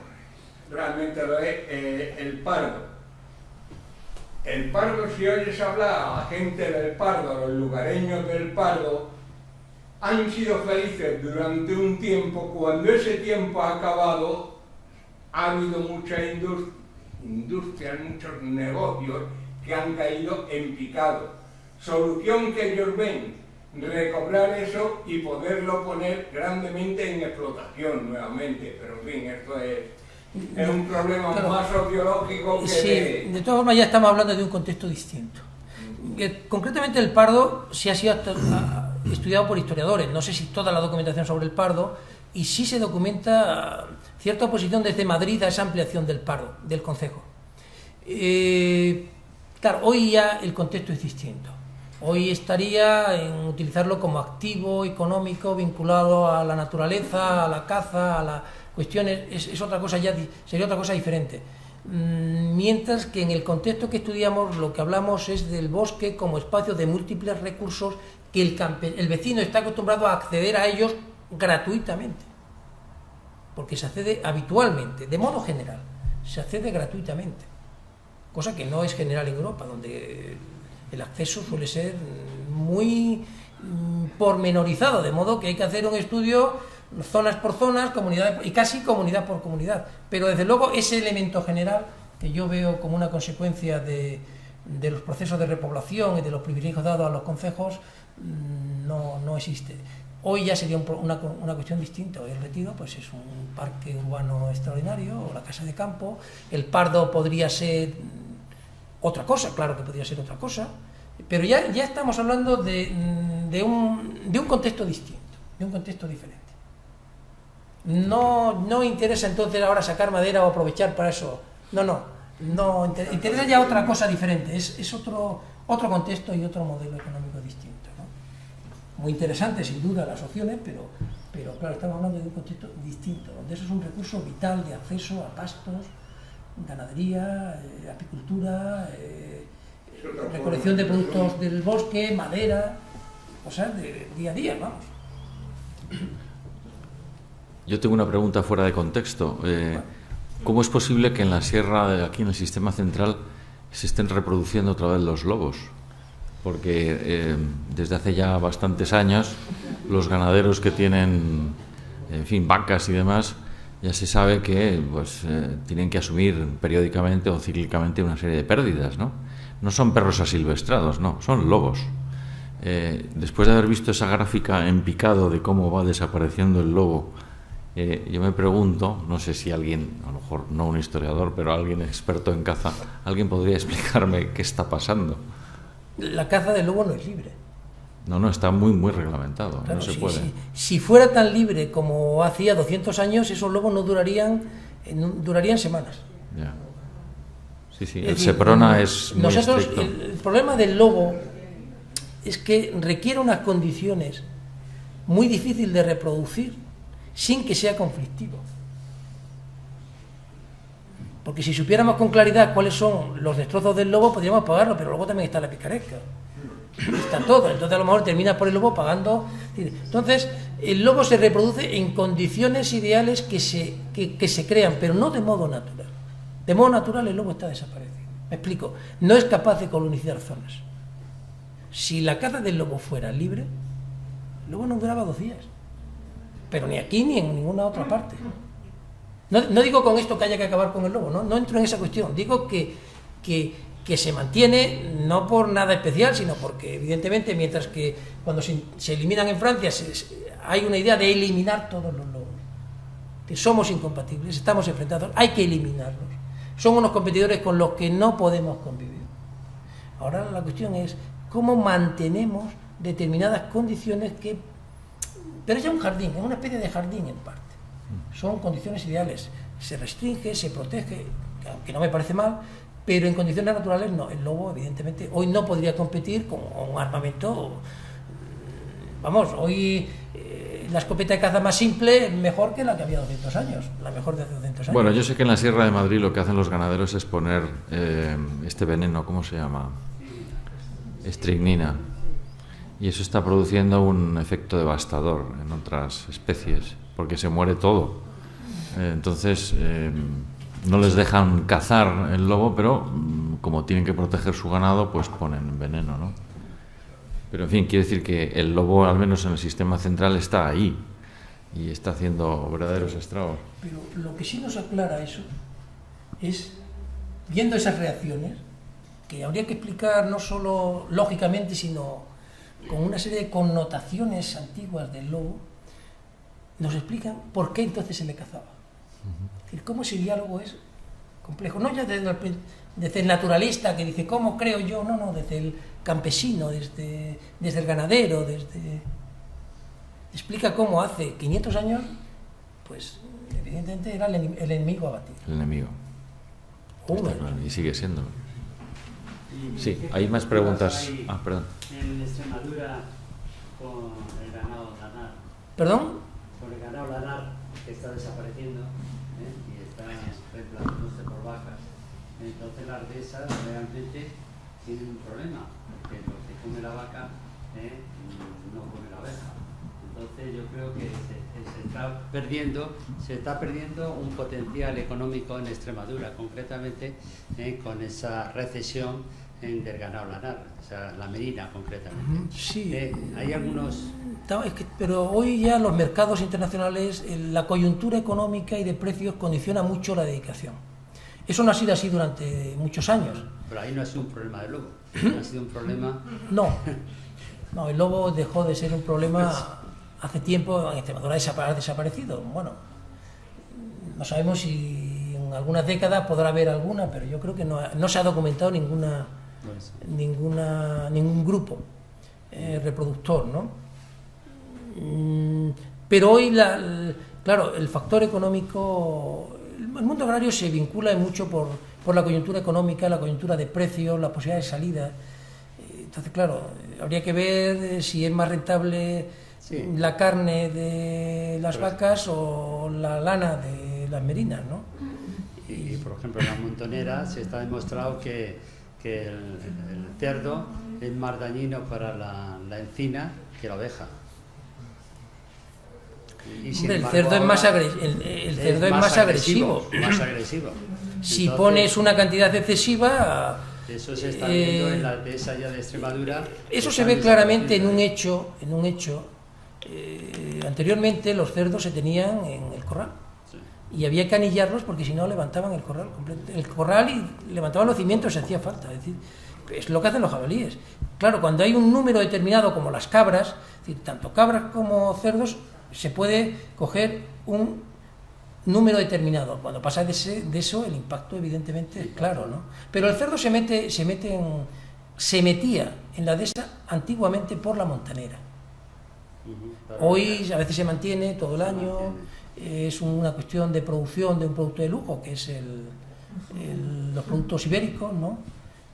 realmente lo es, el Pardo. El Pardo, si oyes hablar a la gente del Pardo, a los lugareños del Pardo, han sido felices durante un tiempo. Cuando ese tiempo ha acabado, ha habido mucha industria, muchos negocios que han caído en picado. Solución que ellos ven, recobrar eso y poderlo poner grandemente en explotación nuevamente. Pero en fin, esto es un problema más sociológico que... Sí, de todas formas ya estamos hablando de un contexto distinto. Concretamente el Pardo sí ha sido estudiado por historiadores, no sé si toda la documentación sobre el Pardo, y sí se documenta cierta oposición desde Madrid a esa ampliación del Pardo, del concejo. Claro, hoy ya el contexto es distinto. Hoy estaría en utilizarlo como activo económico vinculado a la naturaleza, a la caza, a las cuestiones, es otra cosa ya, sería otra cosa diferente. Mientras que en el contexto que estudiamos lo que hablamos es del bosque como espacio de múltiples recursos que el vecino está acostumbrado a acceder a ellos gratuitamente, porque se accede habitualmente, de modo general, se accede gratuitamente, cosa que no es general en Europa, donde el acceso suele ser muy pormenorizado, de modo que hay que hacer un estudio zonas por zonas, y casi comunidad por comunidad. Pero desde luego ese elemento general que yo veo como una consecuencia de los procesos de repoblación y de los privilegios dados a los concejos no existe. Hoy ya sería una cuestión distinta. Hoy el Retiro pues es un parque urbano extraordinario, o la Casa de Campo. El Pardo podría ser otra cosa, claro que podría ser otra cosa, pero ya estamos hablando de un contexto distinto, de un contexto diferente. No interesa entonces ahora sacar madera o aprovechar para eso. No interesa ya otra cosa diferente. Es otro contexto y otro modelo económico distinto, ¿no? Muy interesante, sin duda, las opciones, pero claro, estamos hablando de un contexto distinto, donde eso es un recurso vital de acceso a pastos, ganadería, apicultura, recolección de productos del bosque, madera, cosas de día a día, vamos. Yo tengo una pregunta fuera de contexto. ¿Cómo es posible que en la sierra, aquí en el sistema central, se estén reproduciendo otra vez los lobos? Porque desde hace ya bastantes años los ganaderos que tienen, en fin, vacas y demás, ya se sabe que pues, tienen que asumir periódicamente o cíclicamente una serie de pérdidas, ¿no? No son perros asilvestrados, no, son lobos. Después de haber visto esa gráfica en picado de cómo va desapareciendo el lobo, yo me pregunto, no sé si alguien, a lo mejor no un historiador, pero alguien experto en caza, alguien podría explicarme qué está pasando. La caza del lobo no es libre. No, está muy, muy reglamentado, claro, no se puede. Si fuera tan libre como hacía 200 años, esos lobos no durarían semanas. Ya. Sí, el Seprona es muy estricto. El problema del lobo es que requiere unas condiciones muy difíciles de reproducir sin que sea conflictivo. Porque si supiéramos con claridad cuáles son los destrozos del lobo, podríamos pagarlo, pero luego también está la picaresca. Está todo, entonces a lo mejor terminas por el lobo pagando. Entonces, el lobo se reproduce en condiciones ideales que se crean, pero no de modo natural. De modo natural el lobo está desaparecido. Me explico, no es capaz de colonizar zonas. Si la caza del lobo fuera libre, el lobo no duraba 2 días. Pero ni aquí ni en ninguna otra parte. No digo con esto que haya que acabar con el lobo, no entro en esa cuestión. Digo que se mantiene no por nada especial, sino porque evidentemente mientras que cuando se eliminan en Francia hay una idea de eliminar todos los lobos, que somos incompatibles, estamos enfrentados, hay que eliminarlos. Son unos competidores con los que no podemos convivir. Ahora la cuestión es cómo mantenemos determinadas condiciones pero es ya un jardín, es una especie de jardín en parte. Son condiciones ideales, se restringe, se protege, aunque no me parece mal, pero en condiciones naturales no. El lobo, evidentemente, hoy no podría competir con un armamento. Vamos, hoy la escopeta de caza más simple es mejor que la que había 200 años, la mejor de hace 200 años. Bueno, yo sé que en la Sierra de Madrid lo que hacen los ganaderos es poner este veneno, ¿cómo se llama? Estricnina. Y eso está produciendo un efecto devastador en otras especies, porque se muere todo. Entonces, no les dejan cazar el lobo, pero como tienen que proteger su ganado, pues ponen veneno, ¿no? Pero, en fin, quiere decir que el lobo, al menos en el sistema central, está ahí y está haciendo verdaderos estragos. Pero lo que sí nos aclara eso es, viendo esas reacciones, que habría que explicar no solo lógicamente, sino con una serie de connotaciones antiguas del lobo, nos explican por qué entonces se le cazaba. Es decir, cómo ese diálogo es complejo. No ya desde el naturalista que dice, ¿cómo creo yo? No, desde el campesino, desde el ganadero, explica cómo hace 500 años, pues evidentemente era el enemigo a batir. El enemigo. Y sigue siendo. Sí, hay más preguntas. Perdón. En Extremadura, con el ganado lanar. ¿Perdón? Con el ganado lanar que está desapareciendo y está reemplazándose por vacas. Entonces las dehesas realmente tienen un problema, porque lo que come la vaca no come la oveja. Entonces yo creo que se está perdiendo un potencial económico en Extremadura, concretamente con esa recesión del ganado lanar, o sea, la merina concretamente. Sí. Hay algunos... Pero hoy ya los mercados internacionales, la coyuntura económica y de precios condiciona mucho la dedicación. Eso no ha sido así durante muchos años. Pero ahí no ha sido un problema del lobo, ha sido un problema... No, el lobo dejó de ser un problema hace tiempo en Extremadura ha desaparecido. Bueno, no sabemos si en algunas décadas podrá haber alguna, pero yo creo que no se ha documentado ningún grupo reproductor, ¿no? Pero hoy, claro, el factor económico, el mundo agrario se vincula mucho por la coyuntura económica, la coyuntura de precios, la posibilidad de salida. Entonces, claro, habría que ver si es más rentable la carne de las vacas o la lana de las merinas, ¿no? Y por ejemplo, en la montonera se está demostrado que el cerdo es más dañino para la encina que la oveja. Y hombre, el cerdo es más agresivo. Más agresivo. Si Entonces, pones una cantidad excesiva... Eso se está viendo en la dehesa ya de Extremadura. Eso se ve claramente en un hecho. Anteriormente los cerdos se tenían en el corral. Sí. Y había que anillarlos porque si no levantaban el corral completo. El corral y levantaban los cimientos si hacía falta. Es decir, es lo que hacen los jabalíes. Claro, cuando hay un número determinado como las cabras, es decir, tanto cabras como cerdos, se puede coger un número determinado. Cuando pasa de eso, el impacto evidentemente es claro, ¿no? Pero el cerdo se metía en la dehesa antiguamente por la montanera. Hoy a veces se mantiene todo el año, es una cuestión de producción de un producto de lujo, que es los productos ibéricos, ¿no?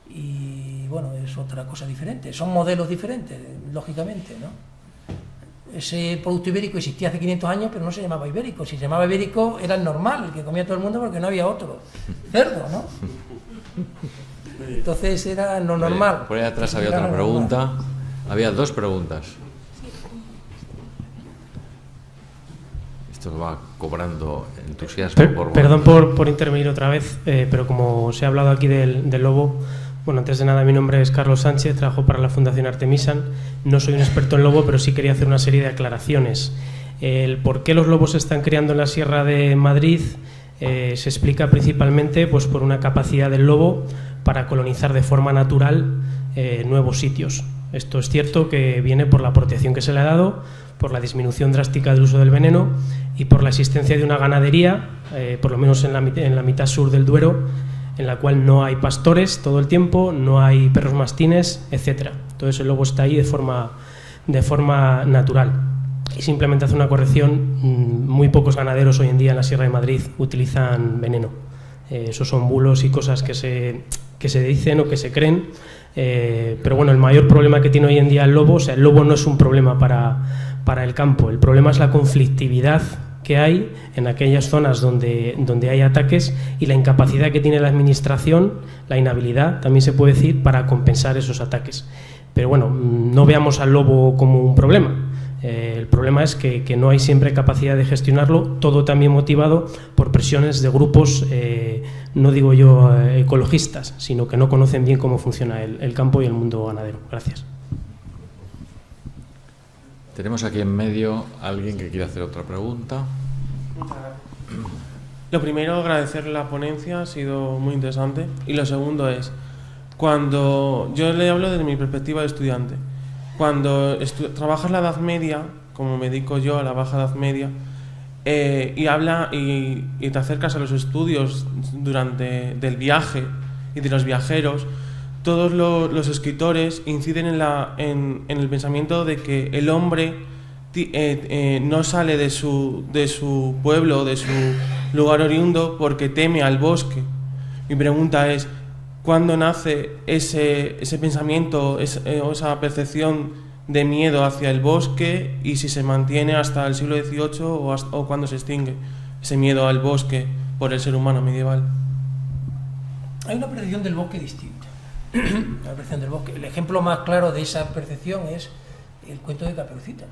Y bueno, es otra cosa diferente, son modelos diferentes, lógicamente, ¿no? Ese producto ibérico existía hace 500 años, pero no se llamaba ibérico. Si se llamaba ibérico era el normal, el que comía todo el mundo porque no había otro. Cerdo, ¿no? Entonces era lo normal. Por ahí atrás había otra pregunta. Había dos preguntas. Esto va cobrando entusiasmo. Perdón por intervenir otra vez, pero como se ha hablado aquí del lobo... Bueno, antes de nada, mi nombre es Carlos Sánchez, trabajo para la Fundación Artemisan. No soy un experto en lobo, pero sí quería hacer una serie de aclaraciones. El por qué los lobos se están criando en la Sierra de Madrid se explica principalmente pues, por una capacidad del lobo para colonizar de forma natural nuevos sitios. Esto es cierto que viene por la protección que se le ha dado, por la disminución drástica del uso del veneno y por la existencia de una ganadería, por lo menos en la mitad sur del Duero, en la cual no hay pastores todo el tiempo, no hay perros mastines, etcétera. Entonces el lobo está ahí de forma natural. Y simplemente hace una corrección, muy pocos ganaderos hoy en día en la Sierra de Madrid utilizan veneno. Esos son bulos y cosas que se dicen o que se creen, pero bueno, el mayor problema que tiene hoy en día el lobo, o sea, el lobo no es un problema para el campo, el problema es la conflictividad que hay en aquellas zonas donde hay ataques y la incapacidad que tiene la administración, la inhabilidad, también se puede decir, para compensar esos ataques. Pero bueno, no veamos al lobo como un problema. El problema es que no hay siempre capacidad de gestionarlo, todo también motivado por presiones de grupos, no digo yo ecologistas, sino que no conocen bien cómo funciona el campo y el mundo ganadero. Gracias. Tenemos aquí en medio a alguien que quiere hacer otra pregunta. Lo primero, agradecer la ponencia, ha sido muy interesante. Y lo segundo es, cuando yo le hablo desde mi perspectiva de estudiante, cuando trabajas la Edad Media, como me dedico yo a la Baja Edad Media, y te acercas a los estudios del viaje y de los viajeros, todos los escritores inciden en el pensamiento de que el hombre no sale de su pueblo, de su lugar oriundo, porque teme al bosque. Mi pregunta es, ¿cuándo nace ese pensamiento, esa percepción de miedo hacia el bosque, y si se mantiene hasta el siglo XVIII o cuándo se extingue ese miedo al bosque por el ser humano medieval? Hay una percepción del bosque distinta. La percepción del bosque. El ejemplo más claro de esa percepción es el cuento de Caperucita.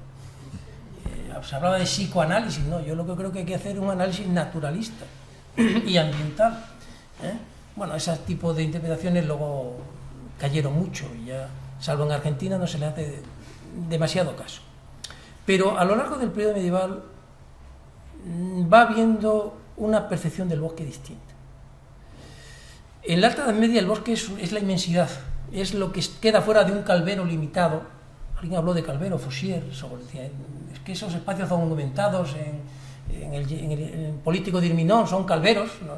Se hablaba de psicoanálisis, no, yo lo que creo que hay que hacer es un análisis naturalista y ambiental. Bueno, ese tipo de interpretaciones luego cayeron mucho y ya, salvo en Argentina, no se le hace demasiado caso. Pero a lo largo del periodo medieval va habiendo una percepción del bosque distinta. En la Alta Edad Media el bosque es la inmensidad, es lo que queda fuera de un calvero limitado, a alguien habló de Calvero, Fossier, es que esos espacios documentados en el político de Irminón son calveros, ¿no?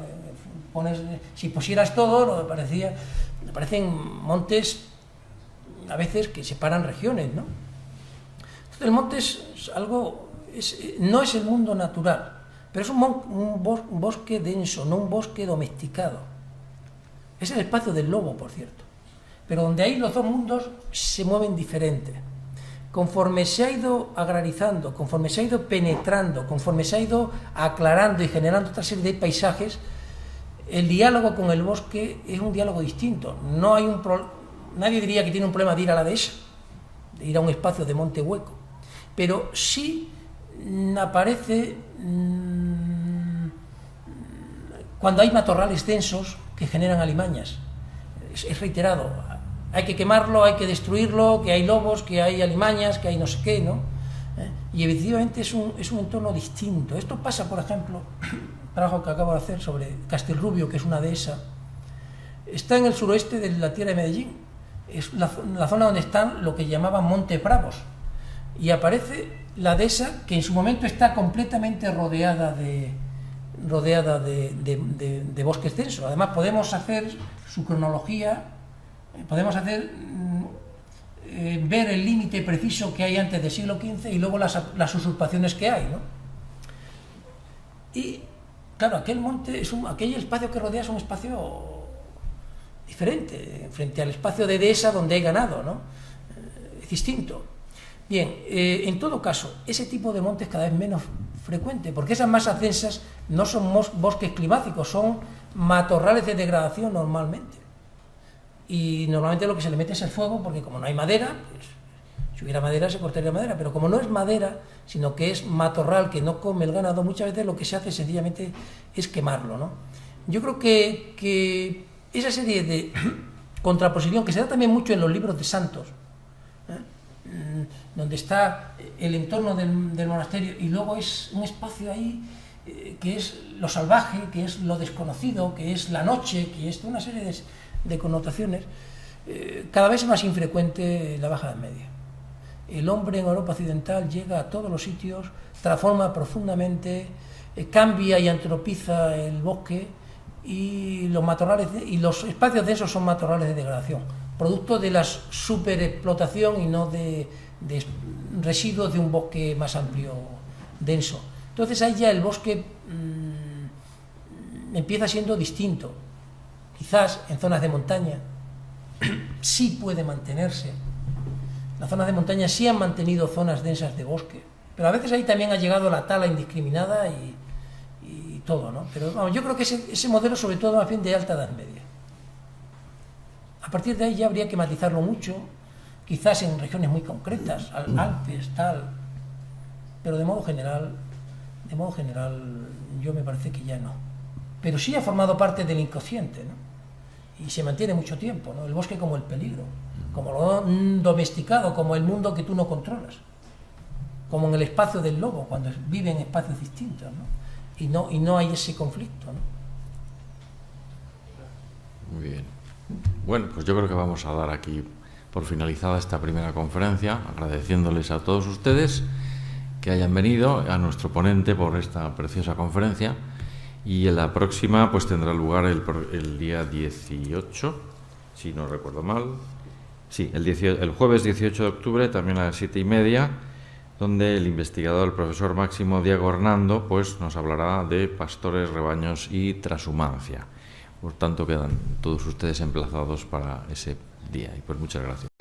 Si pusieras todo, parecen montes a veces que separan regiones, ¿no? Entonces, el monte es algo, no es el mundo natural, pero es un bosque denso, no un bosque domesticado. Es el espacio del lobo, por cierto, pero donde ahí los dos mundos se mueven diferentes. Conforme se ha ido agrarizando, conforme se ha ido penetrando, conforme se ha ido aclarando y generando otra serie de paisajes, el diálogo con el bosque es un diálogo distinto. Nadie diría que tiene un problema de ir a la dehesa, de ir a un espacio de monte hueco, pero sí aparece cuando hay matorrales densos que generan alimañas. Es reiterado. Hay que quemarlo, hay que destruirlo, que hay lobos, que hay alimañas, que hay no sé qué, ¿no? Y efectivamente es un entorno distinto. Esto pasa, por ejemplo, el trabajo que acabo de hacer sobre Castilrubio, que es una dehesa, está en el suroeste de la tierra de Medellín. Es la zona donde están lo que llamaban Montes Bravos. Y aparece la dehesa que en su momento está completamente rodeada de bosques densos. Además, podemos hacer su cronología. Podemos ver el límite preciso que hay antes del siglo XV y luego las usurpaciones que hay, ¿no? Y claro, aquel espacio que rodea es un espacio diferente frente al espacio de dehesa donde hay ganado, ¿no? Es distinto. Bien, en todo caso, ese tipo de montes cada vez menos frecuente, porque esas masas densas no son bosques climáticos, son matorrales de degradación normalmente. Y normalmente lo que se le mete es el fuego, porque como no hay madera, pues, si hubiera madera se cortaría madera, pero como no es madera, sino que es matorral que no come el ganado, muchas veces lo que se hace sencillamente es quemarlo, ¿no? Yo creo que esa serie de contraposición, que se da también mucho en los libros de santos, donde está el entorno del monasterio y luego es un espacio ahí que es lo salvaje, que es lo desconocido, que es la noche, que es una serie de connotaciones, cada vez es más infrecuente en la Baja Edad Media. El hombre en Europa occidental llega a todos los sitios, transforma profundamente, cambia y antropiza el bosque, y los matorrales y los espacios densos son matorrales de degradación, producto de la superexplotación y no de residuos de un bosque más amplio, denso. Entonces ahí ya el bosque empieza siendo distinto. Quizás en zonas de montaña sí puede mantenerse. Las zonas de montaña sí han mantenido zonas densas de bosque, pero a veces ahí también ha llegado la tala indiscriminada y todo, ¿no? Pero vamos, yo creo que ese modelo, sobre todo más bien de alta Edad Media. A partir de ahí ya habría que matizarlo mucho, quizás en regiones muy concretas, Alpes, tal, pero de modo general, yo me parece que ya no. Pero sí ha formado parte del inconsciente, ¿no? Y se mantiene mucho tiempo, ¿no? El bosque como el peligro, como lo domesticado, como el mundo que tú no controlas, como en el espacio del lobo, cuando vive en espacios distintos, ¿no? Y no hay ese conflicto, ¿no? Muy bien. Bueno, pues yo creo que vamos a dar aquí por finalizada esta primera conferencia, agradeciéndoles a todos ustedes que hayan venido, a nuestro ponente por esta preciosa conferencia, y en la próxima pues tendrá lugar el día 18, si no recuerdo mal, sí, el jueves 18 de octubre, también a las 7:30, donde el investigador, el profesor Máximo Diego Hernando, pues nos hablará de pastores, rebaños y transhumancia. Por tanto, quedan todos ustedes emplazados para ese día. Y pues muchas gracias.